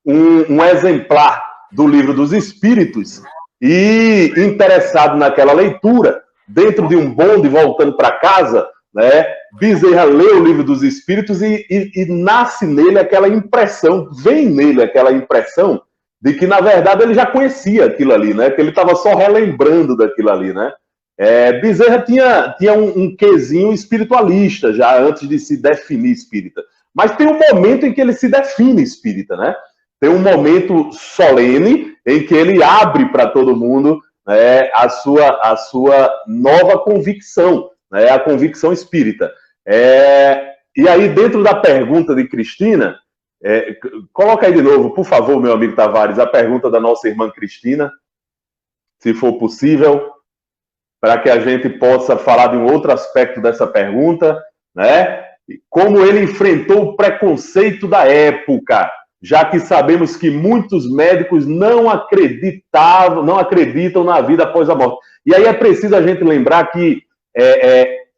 um exemplar do Livro dos Espíritos e, interessado naquela leitura, dentro de um bonde voltando para casa, né, Bezerra lê o Livro dos Espíritos e nasce nele aquela impressão, vem nele aquela impressão de que, na verdade, ele já conhecia aquilo ali, né? Que ele estava só relembrando daquilo ali, né? Bezerra tinha um quezinho espiritualista já antes de se definir espírita. Mas tem um momento em que ele se define espírita, né? Tem um momento solene em que ele abre para todo mundo, né, a sua nova convicção, né, a convicção espírita. E aí, dentro da pergunta de Cristina, coloca aí de novo, por favor, meu amigo Tavares, a pergunta da nossa irmã Cristina, se for possível, para que a gente possa falar de um outro aspecto dessa pergunta, né? Como ele enfrentou o preconceito da época, já que sabemos que muitos médicos não acreditam na vida após a morte. E aí é preciso a gente lembrar que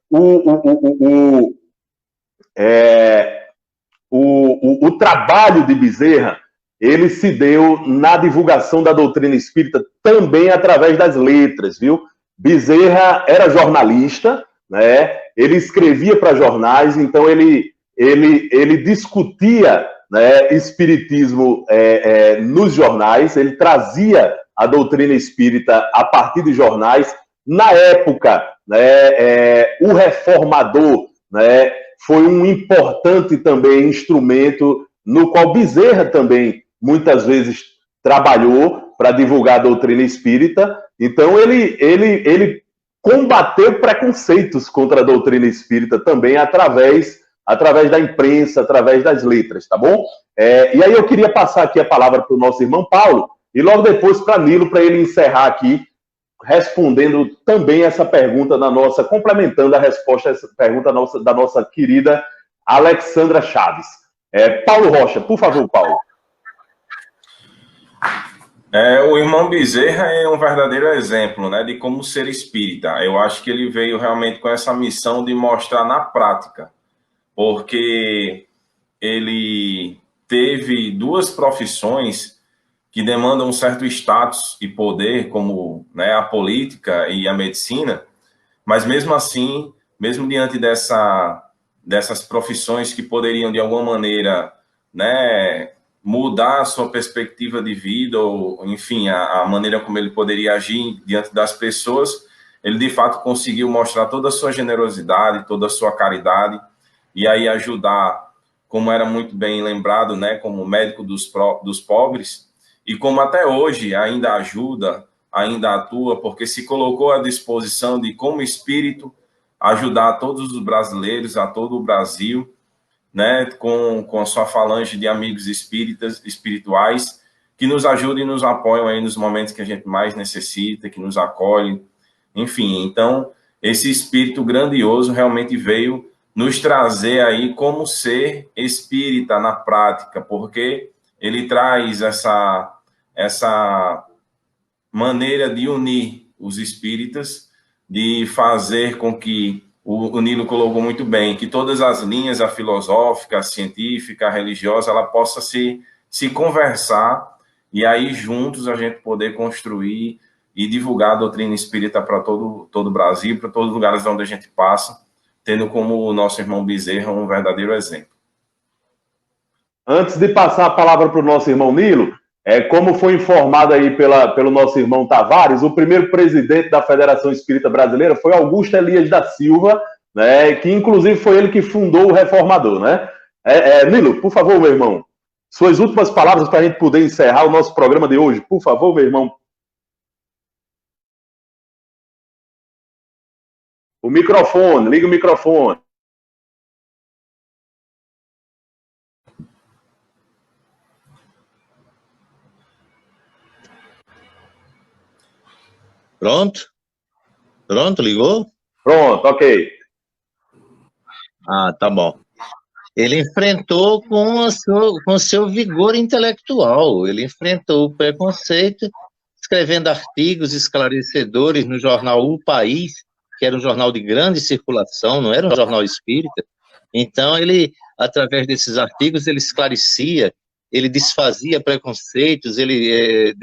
o trabalho de Bezerra, ele se deu na divulgação da doutrina espírita também através das letras, viu? Bezerra era jornalista, né? Ele escrevia para jornais, então ele discutia, né, espiritismo nos jornais, ele trazia a doutrina espírita a partir de jornais. Na época, né, o reformador, né, foi um importante também instrumento no qual Bezerra também muitas vezes trabalhou para divulgar a doutrina espírita. Então ele combateu preconceitos contra a doutrina espírita também através da imprensa, através das letras, tá bom? E aí eu queria passar aqui a palavra para o nosso irmão Paulo e logo depois para Nilo, para ele encerrar aqui, respondendo também essa pergunta complementando a resposta a essa pergunta da nossa querida Alexandra Chaves. Paulo Rocha, por favor, Paulo. O irmão Bezerra é um verdadeiro exemplo, né, de como ser espírita. Eu acho que ele veio realmente com essa missão de mostrar na prática, porque ele teve duas profissões que demandam um certo status e poder, como, né, a política e a medicina, mas mesmo assim, mesmo diante dessas profissões que poderiam, de alguma maneira, né, mudar a sua perspectiva de vida, ou, enfim, a maneira como ele poderia agir diante das pessoas, ele, de fato, conseguiu mostrar toda a sua generosidade, toda a sua caridade, e aí ajudar, como era muito bem lembrado, né, como médico dos pobres, e como até hoje ainda ajuda, ainda atua, porque se colocou à disposição de, como espírito, ajudar todos os brasileiros, a todo o Brasil, né, com a sua falange de amigos espirituais, que nos ajudam e nos apoiam aí nos momentos que a gente mais necessita, que nos acolhem, enfim. Então, esse espírito grandioso realmente veio nos trazer aí como ser espírita na prática, porque ele traz essa maneira de unir os espíritas, de fazer com que, o Nilo colocou muito bem, que todas as linhas, a filosófica, a científica, a religiosa, ela possa se conversar, e aí juntos a gente poder construir e divulgar a doutrina espírita para todo o Brasil, para todos os lugares onde a gente passa, tendo como o nosso irmão Bezerra um verdadeiro exemplo. Antes de passar a palavra para o nosso irmão Nilo, como foi informado aí pelo nosso irmão Tavares, o primeiro presidente da Federação Espírita Brasileira foi Augusto Elias da Silva, né, que inclusive foi ele que fundou o Reformador, né? Nilo, por favor, meu irmão, suas últimas palavras para a gente poder encerrar o nosso programa de hoje. Por favor, meu irmão. O microfone, liga o microfone. Pronto? Pronto, ligou? Pronto, ok. Tá bom. ele enfrentou com o seu vigor intelectual, ele enfrentou o preconceito, escrevendo artigos esclarecedores no jornal O País, que era um jornal de grande circulação, não era um jornal espírita. Então, ele, através desses artigos, ele esclarecia, ele desfazia preconceitos, ele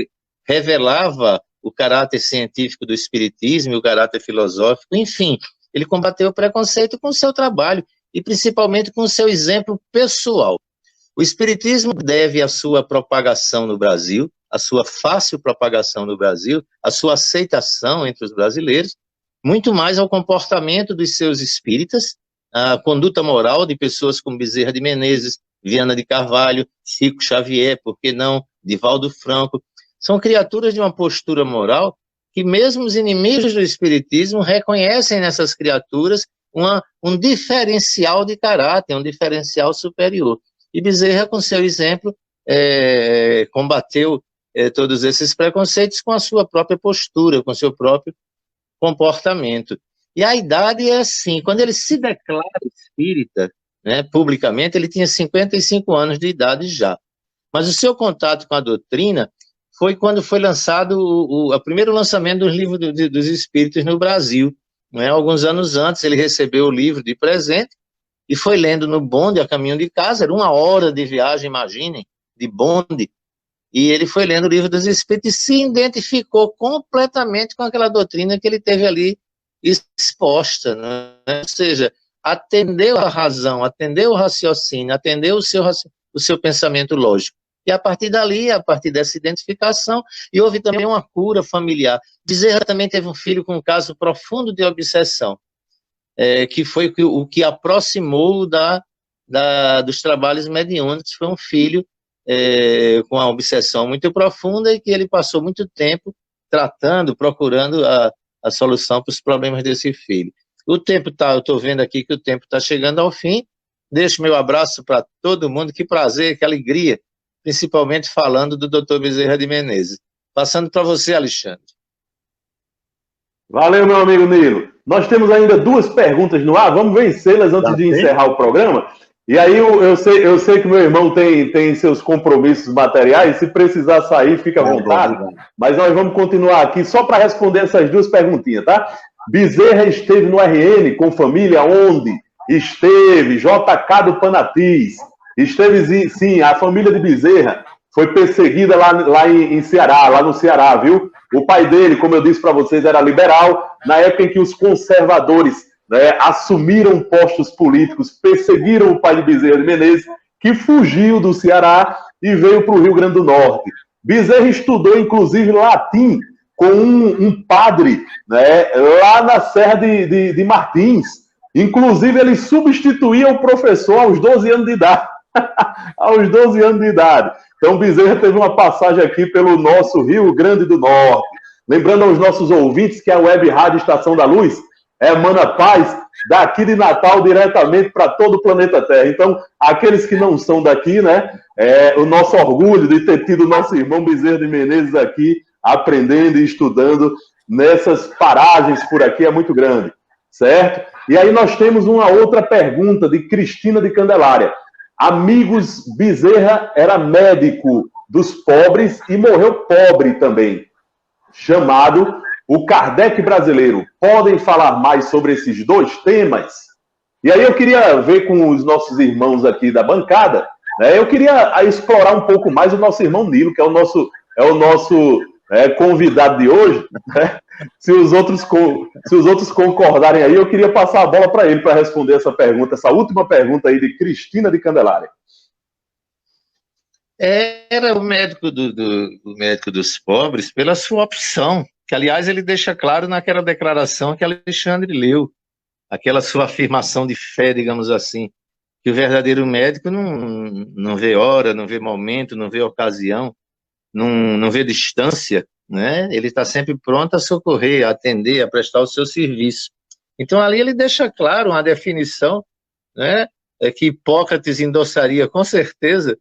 revelava o caráter científico do espiritismo e o caráter filosófico, enfim, ele combateu o preconceito com o seu trabalho e principalmente com o seu exemplo pessoal. O espiritismo deve a sua propagação no Brasil, a sua fácil propagação no Brasil, a sua aceitação entre os brasileiros, muito mais ao comportamento dos seus espíritas, a conduta moral de pessoas como Bezerra de Menezes, Viana de Carvalho, Chico Xavier, por que não, Divaldo Franco. São criaturas de uma postura moral que mesmo os inimigos do espiritismo reconhecem nessas criaturas um diferencial de caráter, um diferencial superior. E Bezerra, com seu exemplo, combateu todos esses preconceitos com a sua própria postura, com seu próprio comportamento. E a idade é assim, quando ele se declara espírita, né, publicamente, ele tinha 55 anos de idade já. Mas o seu contato com a doutrina foi quando foi lançado o primeiro lançamento dos livros dos espíritos no Brasil. Né? Alguns anos antes, ele recebeu o livro de presente e foi lendo no bonde a caminho de casa, era 1 hora de viagem, imaginem, de bonde, e ele foi lendo o livro dos espíritos e se identificou completamente com aquela doutrina que ele teve ali exposta, né? Ou seja, atendeu a razão, atendeu o raciocínio, atendeu o seu pensamento lógico. E a partir dali, a partir dessa identificação, e houve também uma cura familiar. Bezerra também teve um filho com um caso profundo de obsessão, que foi o que aproximou dos trabalhos mediúnicos. Foi um filho com uma obsessão muito profunda e que ele passou muito tempo tratando, procurando a solução para os problemas desse filho. O tempo eu estou vendo aqui que o tempo está chegando ao fim. Deixo meu abraço para todo mundo, que prazer, que alegria, principalmente falando do Dr. Bezerra de Menezes. Passando para você, Alexandre. Valeu, meu amigo Nilo. Nós temos ainda 2 perguntas no ar, vamos vencê-las antes de encerrar o programa. E aí eu sei que meu irmão tem seus compromissos materiais, se precisar sair, fica à vontade, mas nós vamos continuar aqui só para responder essas 2 perguntinhas, tá? Bezerra esteve no RN com família onde? Esteve, JK do Panatis. Esteve, sim, a família de Bezerra foi perseguida lá em Ceará, lá no Ceará, viu? O pai dele, como eu disse para vocês, era liberal, na época em que os conservadores, né, assumiram postos políticos, perseguiram o pai de Bezerra de Menezes, que fugiu do Ceará e veio para o Rio Grande do Norte. Bezerra estudou, inclusive, latim com um padre, né, lá na Serra de Martins. Inclusive, ele substituía o professor aos 12 anos de idade. Aos 12 anos de idade. Então, Bezerra teve uma passagem aqui pelo nosso Rio Grande do Norte. Lembrando aos nossos ouvintes que a Web Rádio Estação da Luz emana paz daqui de Natal diretamente para todo o planeta Terra. Então, aqueles que não são daqui, né, o nosso orgulho de ter tido o nosso irmão Bezerra de Menezes aqui, aprendendo e estudando nessas paragens por aqui, é muito grande, certo? E aí nós temos uma outra pergunta de Cristina de Candelária. Amigos, Bezerra era médico dos pobres e morreu pobre também, chamado o Kardec brasileiro. Podem falar mais sobre esses 2 temas? E aí eu queria ver com os nossos irmãos aqui da bancada, né, eu queria explorar um pouco mais o nosso irmão Nilo, que é o nosso convidado de hoje, né? Se os outros concordarem aí, eu queria passar a bola para ele para responder essa pergunta, essa última pergunta aí de Cristina de Candelária. Era o médico o médico dos pobres pela sua opção, que, aliás, ele deixa claro naquela declaração que Alexandre leu, aquela sua afirmação de fé, digamos assim, que o verdadeiro médico não vê hora, não vê momento, não vê ocasião, não vê distância, né? Ele está sempre pronto a socorrer, a atender, a prestar o seu serviço. Então, ali ele deixa claro uma definição, né, que Hipócrates endossaria com certeza,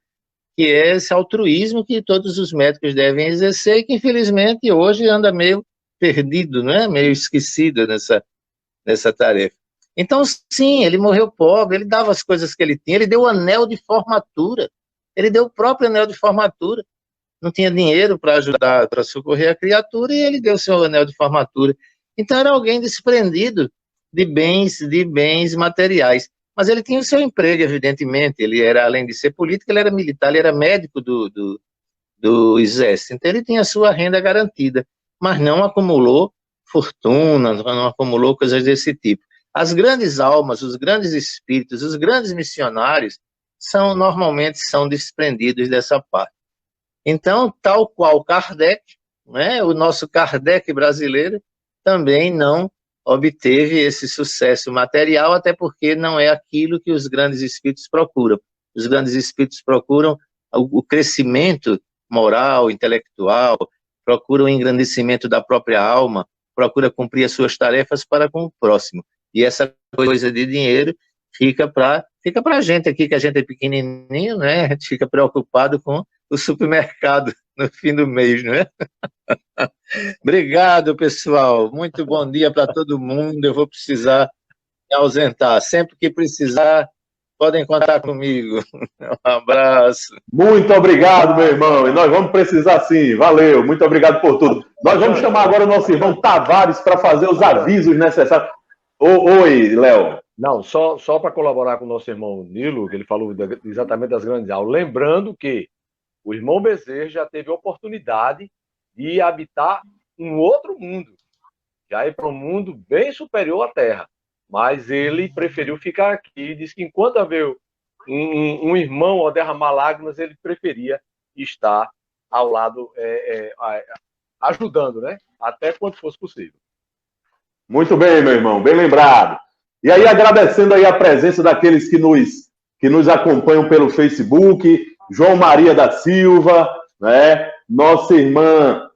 que é esse altruísmo que todos os médicos devem exercer e que, infelizmente, hoje anda meio perdido, né, meio esquecido nessa tarefa. Então, sim, ele morreu pobre, ele dava as coisas que ele tinha, ele deu o anel de formatura, ele deu o próprio anel de formatura. Não tinha dinheiro para ajudar, para socorrer a criatura, e ele deu seu anel de formatura. Então, era alguém desprendido de bens materiais. Mas ele tinha o seu emprego, evidentemente. Ele era, além de ser político, ele era militar, ele era médico do exército. Então, ele tinha a sua renda garantida, mas não acumulou fortuna, não acumulou coisas desse tipo. As grandes almas, os grandes espíritos, os grandes missionários, normalmente são desprendidos dessa parte. Então, tal qual Kardec, né, o nosso Kardec brasileiro, também não obteve esse sucesso material, até porque não é aquilo que os grandes espíritos procuram. Os grandes espíritos procuram o crescimento moral, intelectual, procuram o engrandecimento da própria alma, procuram cumprir as suas tarefas para com o próximo. E essa coisa de dinheiro fica para a gente aqui, que a gente é pequenininho, né? A gente fica preocupado com o supermercado no fim do mês, não é? Obrigado, pessoal. Muito bom dia para todo mundo. Eu vou precisar me ausentar. Sempre que precisar, podem contar comigo. Um abraço. Muito obrigado, meu irmão. E nós vamos precisar sim. Valeu. Muito obrigado por tudo. Nós vamos chamar agora o nosso irmão Tavares para fazer os avisos necessários. Oi, Léo. Não, só para colaborar com o nosso irmão Nilo, que ele falou exatamente das grandes aulas. Lembrando que o irmão Bezerra já teve a oportunidade de habitar um outro mundo, já ir para um mundo bem superior à Terra. Mas ele preferiu ficar aqui e disse que enquanto havia um irmão a derramar lágrimas, ele preferia estar ao lado, ajudando, né? Até quanto fosse possível. Muito bem, meu irmão, bem lembrado. E aí, agradecendo aí a presença daqueles que nos acompanham pelo Facebook, João Maria da Silva, né? Nossa irmã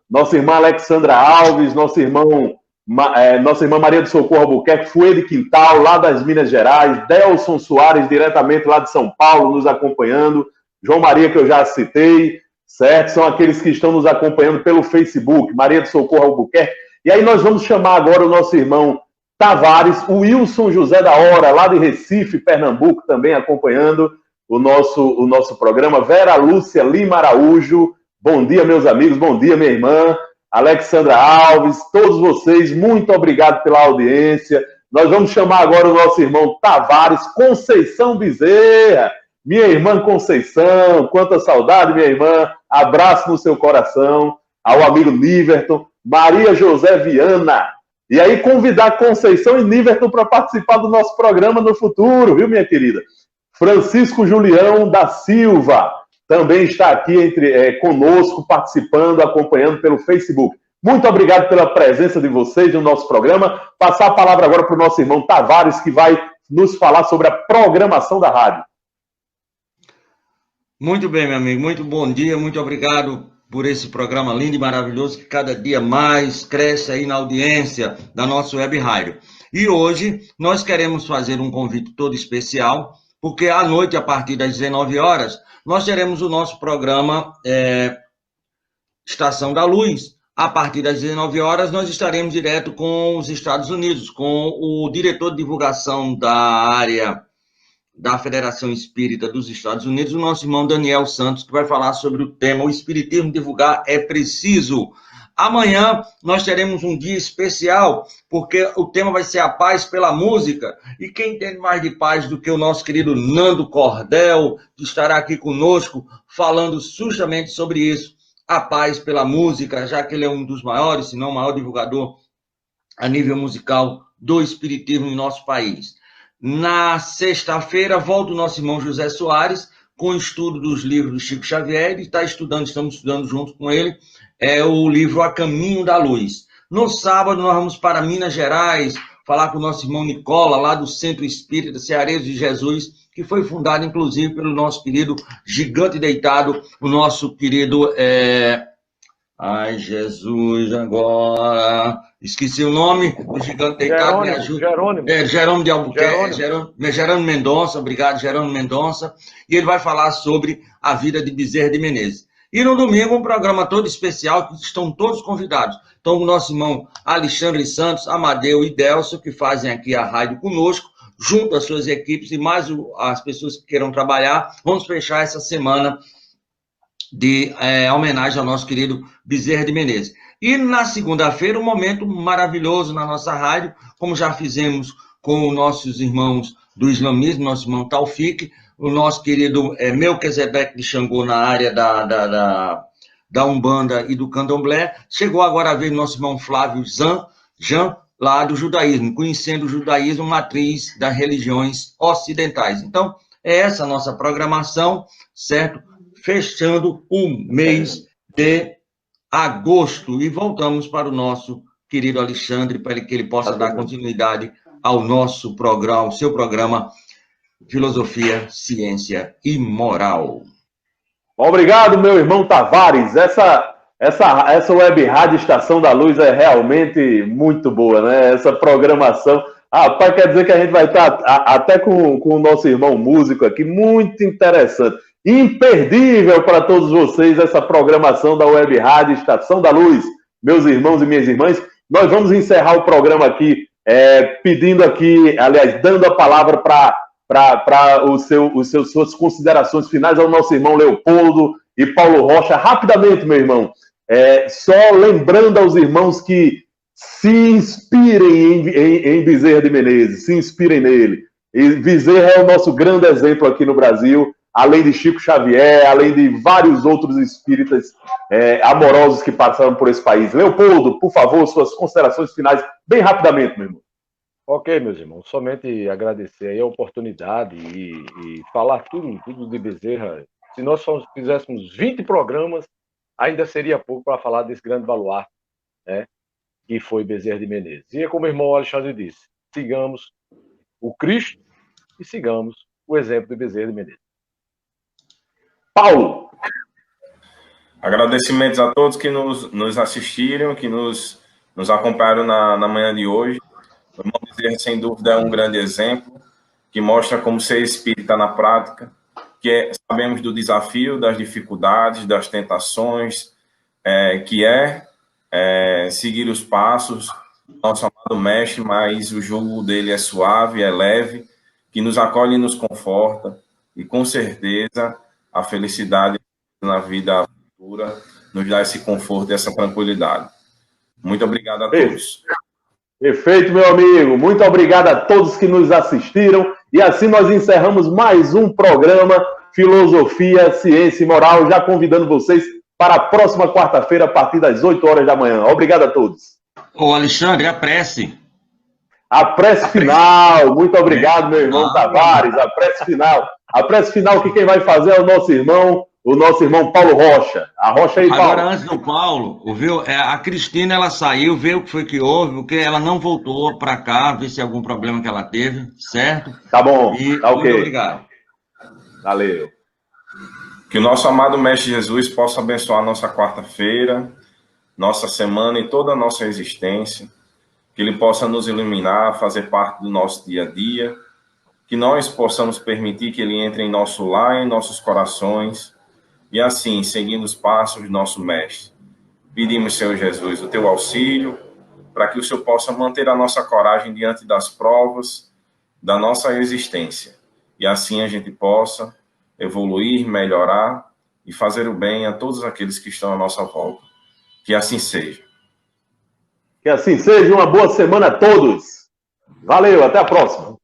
Alexandra Alves, nossa irmã Maria do Socorro Albuquerque, Fuê de Quintal, lá das Minas Gerais, Delson Soares, diretamente lá de São Paulo, nos acompanhando, João Maria, que eu já citei, certo? São aqueles que estão nos acompanhando pelo Facebook, Maria do Socorro Albuquerque. E aí nós vamos chamar agora o nosso irmão Tavares, o Wilson José da Hora, lá de Recife, Pernambuco, também acompanhando o nosso programa. Vera Lúcia Lima Araújo, bom dia, meus amigos, bom dia, minha irmã. Alexandra Alves, todos vocês, muito obrigado pela audiência. Nós vamos chamar agora o nosso irmão Tavares, Conceição Bezerra. Minha irmã Conceição, quanta saudade, minha irmã. Abraço no seu coração. Ao amigo Niverton, Maria José Viana. E aí convidar Conceição e Niverton para participar do nosso programa no futuro, viu, minha querida? Francisco Julião da Silva também está aqui conosco, participando, acompanhando pelo Facebook. Muito obrigado pela presença de vocês no nosso programa. Passar a palavra agora para o nosso irmão Tavares, que vai nos falar sobre a programação da rádio. Muito bem, meu amigo. Muito bom dia. Muito obrigado por esse programa lindo e maravilhoso que cada dia mais cresce aí na audiência da nossa web rádio. E hoje nós queremos fazer um convite todo especial, porque à noite, a partir das 19 horas, nós teremos o nosso programa Estação da Luz. A partir das 19 horas, nós estaremos direto com os Estados Unidos, com o diretor de divulgação da área da Federação Espírita dos Estados Unidos, o nosso irmão Daniel Santos, que vai falar sobre o tema O Espiritismo Divulgar é Preciso. Amanhã nós teremos um dia especial, porque o tema vai ser a paz pela música. E quem tem mais de paz do que o nosso querido Nando Cordel, que estará aqui conosco, falando justamente sobre isso, a paz pela música, já que ele é um dos maiores, se não o maior divulgador a nível musical do espiritismo em nosso país. Na sexta-feira, volta o nosso irmão José Soares, com o estudo dos livros do Chico Xavier, e estamos estudando junto com ele, o livro A Caminho da Luz. No sábado, nós vamos para Minas Gerais, falar com o nosso irmão Nicola, lá do Centro Espírita Cearense de Jesus, que foi fundado, inclusive, pelo nosso querido Gigante Deitado, o nosso querido... Ai, Jesus, agora... Esqueci o nome do Gigante Deitado, me ajuda. Jerônimo de Albuquerque, Jerônimo Mendonça, obrigado, Jerônimo Mendonça. E ele vai falar sobre a vida de Bezerra de Menezes. E no domingo, um programa todo especial, que estão todos convidados. Então, o nosso irmão Alexandre Santos, Amadeu e Delcio, que fazem aqui a rádio conosco, junto às suas equipes e mais as pessoas que queiram trabalhar, vamos fechar essa semana de homenagem ao nosso querido Bezerra de Menezes. E na segunda-feira, um momento maravilhoso na nossa rádio, como já fizemos com os nossos irmãos do islamismo, nosso irmão Taufik, o nosso querido Melquisedeque de Xangô na área da Umbanda e do Candomblé. Chegou agora a vez nosso irmão Flávio Jean, lá do judaísmo, conhecendo o judaísmo, matriz das religiões ocidentais. Então, é essa a nossa programação, certo? Fechando o mês de agosto. E voltamos para o nosso querido Alexandre, para que ele possa dar continuidade ao nosso programa, ao seu programa Filosofia, Ciência e Moral. Obrigado, meu irmão Tavares. Essa web rádio Estação da Luz é realmente muito boa, né? Essa programação. Rapaz, quer dizer que a gente vai estar até com o nosso irmão músico aqui, muito interessante. Imperdível para todos vocês essa programação da web rádio Estação da Luz. Meus irmãos e minhas irmãs, nós vamos encerrar o programa aqui, pedindo aqui, aliás, dando a palavra para suas considerações finais ao nosso irmão Leopoldo e Paulo Rocha. Rapidamente, meu irmão, só lembrando aos irmãos que se inspirem em Bezerra de Menezes, se inspirem nele. E Bezerra é o nosso grande exemplo aqui no Brasil, além de Chico Xavier, além de vários outros espíritas amorosos que passaram por esse país. Leopoldo, por favor, suas considerações finais, bem rapidamente, meu irmão. Ok, meus irmãos, somente agradecer aí a oportunidade e falar tudo de Bezerra. Se nós fizéssemos 20 programas, ainda seria pouco para falar desse grande baluarte, né, que foi Bezerra de Menezes. E como o irmão Alexandre disse, sigamos o Cristo e sigamos o exemplo de Bezerra de Menezes. Paulo. Agradecimentos a todos que nos assistiram, que nos acompanharam na manhã de hoje. O irmão Bezerra, sem dúvida, é um grande exemplo, que mostra como ser espírita na prática, sabemos do desafio, das dificuldades, das tentações, que seguir os passos do nosso amado mestre, mas o jugo dele é suave, é leve, que nos acolhe e nos conforta, e com certeza a felicidade na vida futura nos dá esse conforto e essa tranquilidade. Muito obrigado a todos. Perfeito, meu amigo. Muito obrigado a todos que nos assistiram. E assim nós encerramos mais um programa Filosofia, Ciência e Moral, já convidando vocês para a próxima quarta-feira, a partir das 8 horas da manhã. Obrigado a todos. Ô, Alexandre, a prece. A prece final. Muito obrigado, meu irmão Tavares. A prece final. A prece final que quem vai fazer é o nosso irmão Paulo Rocha. A Rocha aí, Paulo. Agora, antes do Paulo, viu? A Cristina, ela saiu, vê o que foi que houve, porque ela não voltou para cá, ver se algum problema que ela teve, certo? Tá bom, tá ok. Muito obrigado. Valeu. Que o nosso amado Mestre Jesus possa abençoar nossa quarta-feira, nossa semana e toda a nossa existência. Que Ele possa nos iluminar, fazer parte do nosso dia a dia. Que nós possamos permitir que Ele entre em nosso lar, em nossos corações. E assim, seguindo os passos do nosso Mestre. Pedimos, Senhor Jesus, o Teu auxílio, para que o Senhor possa manter a nossa coragem diante das provas da nossa existência. E assim a gente possa evoluir, melhorar e fazer o bem a todos aqueles que estão à nossa volta. Que assim seja. Que assim seja. Uma boa semana a todos. Valeu, até a próxima.